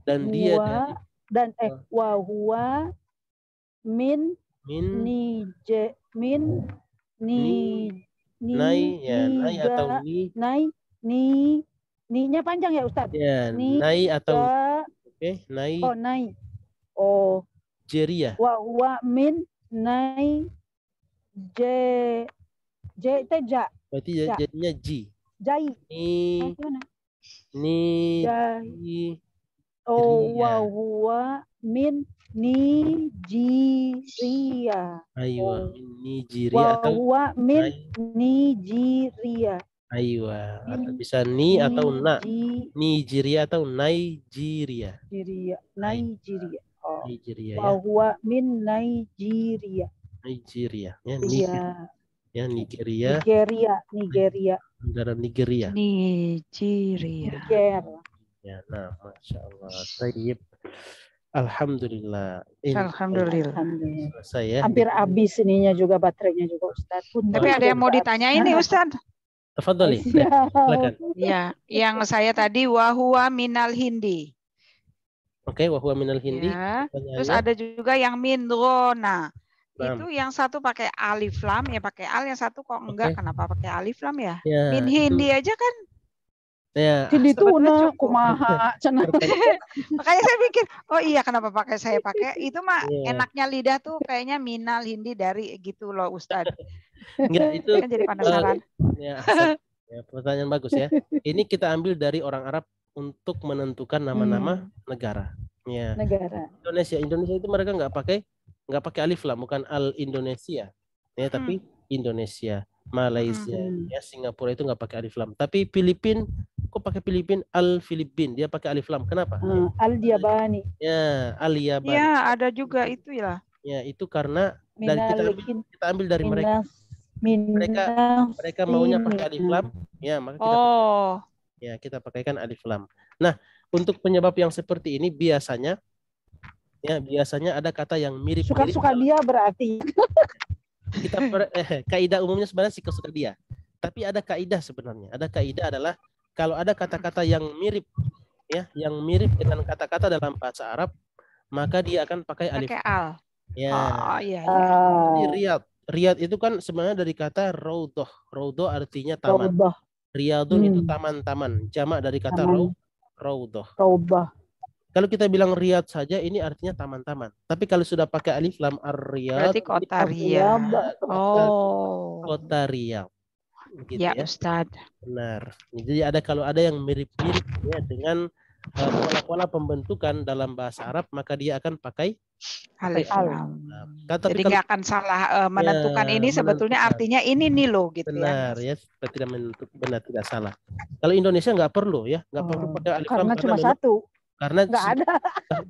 Dan dia dari wa huwa min Ni-nya panjang ya Ustaz? Ya, Nai atau Nai. Oh, Nai. Oh. Nigeria. Wa min Nai ja. Berarti jadinya Ji. Jai. Wa huwa min Nigeria. Ayo, Nigeria atau huwa min Nigeria. Ayo, bisa ni atau na. Nigeria atau Nigeria. Nigeria. Nigeria ya. Wa min Nigeria. Nigeria. Ya, Nigeria. Ya, Nigeria. Negara Nigeria. Nigeria. Ya, nah, Masya Allah. Tayyib. Alhamdulillah. Alhamdulillah. Selesai ya. Hampir habis ininya juga, baterainya juga Ustaz. Tapi ada yang mau ditanyain nih Ustaz. Tafadhali. Silakan. Ya, yang saya tadi wahwa minal hindi. Oke, wahwa minal hindi. Ya. Terus ada juga yang min Ghana. Itu yang satu pakai alif lam ya pakai al, yang satu kok enggak, kenapa pakai alif lam ya? Min hindi aja kan. Ya, hindi tuna kumaha cenah. Makanya saya pikir, oh iya kenapa saya pakai itu mah enaknya lidah tuh kayaknya minal hindi dari gitu loh Ustadz. Enggak itu. Kan jadi penasaran. Ya, pertanyaan bagus ya. Ini kita ambil dari orang Arab untuk menentukan nama-nama negara. Ya. Negara. Indonesia itu mereka nggak pakai alif lam, bukan al Indonesia. Ya, tapi Indonesia, Malaysia, ya Singapura itu nggak pakai alif lam. Tapi Filipina kok pakai Filipin al Filipin, dia pakai alif lam. Kenapa? Al Yabani. Ya, al Yabani. Ya, ada juga itu ya. Ya, itu karena dan kita ambil dari mereka. Mereka maunya pakai alif lam, ya maka kita pakaikan alif lam. Nah, untuk penyebab yang seperti ini biasanya ada kata yang mirip. Suka-suka dia berarti. Kaidah umumnya sebenarnya suka-suka dia. Tapi ada kaidah sebenarnya. Ada kaidah adalah kalau ada kata-kata yang mirip, ya, yang mirip dengan kata-kata dalam bahasa Arab, maka dia akan pakai alif. Pakai al. Ya. Oh iya. Riyad itu kan sebenarnya dari kata raudhah. Raudhah artinya taman. Riyadun itu taman-taman. Jamak dari kata raudhah. Kalau kita bilang Riyadh saja ini artinya taman-taman. Tapi kalau sudah pakai alif lam ar-Riyadh berarti kota Riyadh. Kota Riyadh. Gitu ya, Ustaz. Benar. Jadi kalau ada yang mirip-mirip ya dengan pola-pola pembentukan dalam bahasa Arab, maka dia akan pakai alif lam. Jadi nggak akan salah menentukan ini sebetulnya artinya ini nih loh gitu. Benar ya, tidak menentukan, benar tidak salah. Kalau Indonesia nggak perlu ya, nggak perlu pakai alif lam karena cuma satu. Karena nggak ada.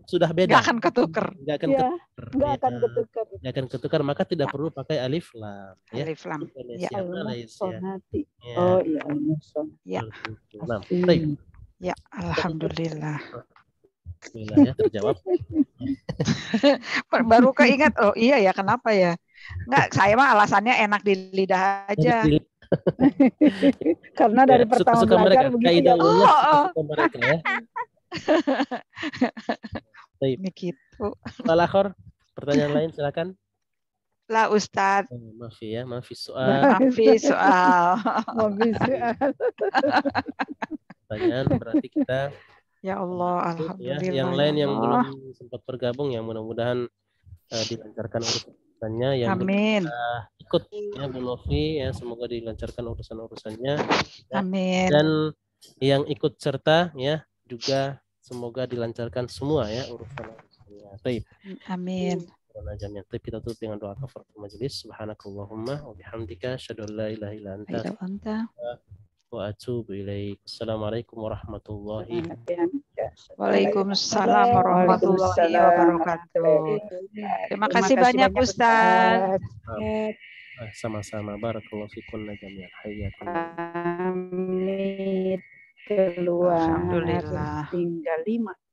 sudah beda. Nggak akan ketuker. Nggak akan Ya, ketuker. nggak akan Ya. ketukar. Nggak akan ketukar, maka tidak perlu pakai alif lam. Ya. Alif lam. Ya. Al-muhsanati. Ya. Oh iya, al-muhsanati. Ya. Nah, baik. Ya, alhamdulillah. Alhamdulillah ya terjawab. Baru keinget, oh iya ya, kenapa ya? Enggak, saya mah alasannya enak di lidah aja. Karena dari pertama suka belajar mereka, begitu ya. suka mereka ya. Baik. Begitu. Al-akhir, pertanyaan lain silakan. Lah Ustadz. Maafi ya, maafi soal. Maafi soal. Maafi soal. Pertanyaan berarti kita. Ya Allah, alhamdulillah. Ya, yang lain yang belum sempat bergabung, yang mudah-mudahan dilancarkan urusannya. Yang amin. Ikut ya Bu Novi ya, semoga dilancarkan urusan-urusannya. Ya. Amin. Dan yang ikut serta ya juga semoga dilancarkan semua ya urusan-urusannya. Baik. Amin. Tapi kita tutup dengan doa kafaratul majelis. Subhanakallahumma wa bihamdika asyhadu an la ilaha illa anta wa atubu ilaik. Assalamualaikum warahmatullahi wabarakatuh. Waalaikumsalam warahmatullahi wabarakatuh. Terima kasih banyak Ustaz. Sama-sama. Barakallahu fikunna jami'an. Hayyakum. Amin. Keluar. Alhamdulillah. Tinggal 5.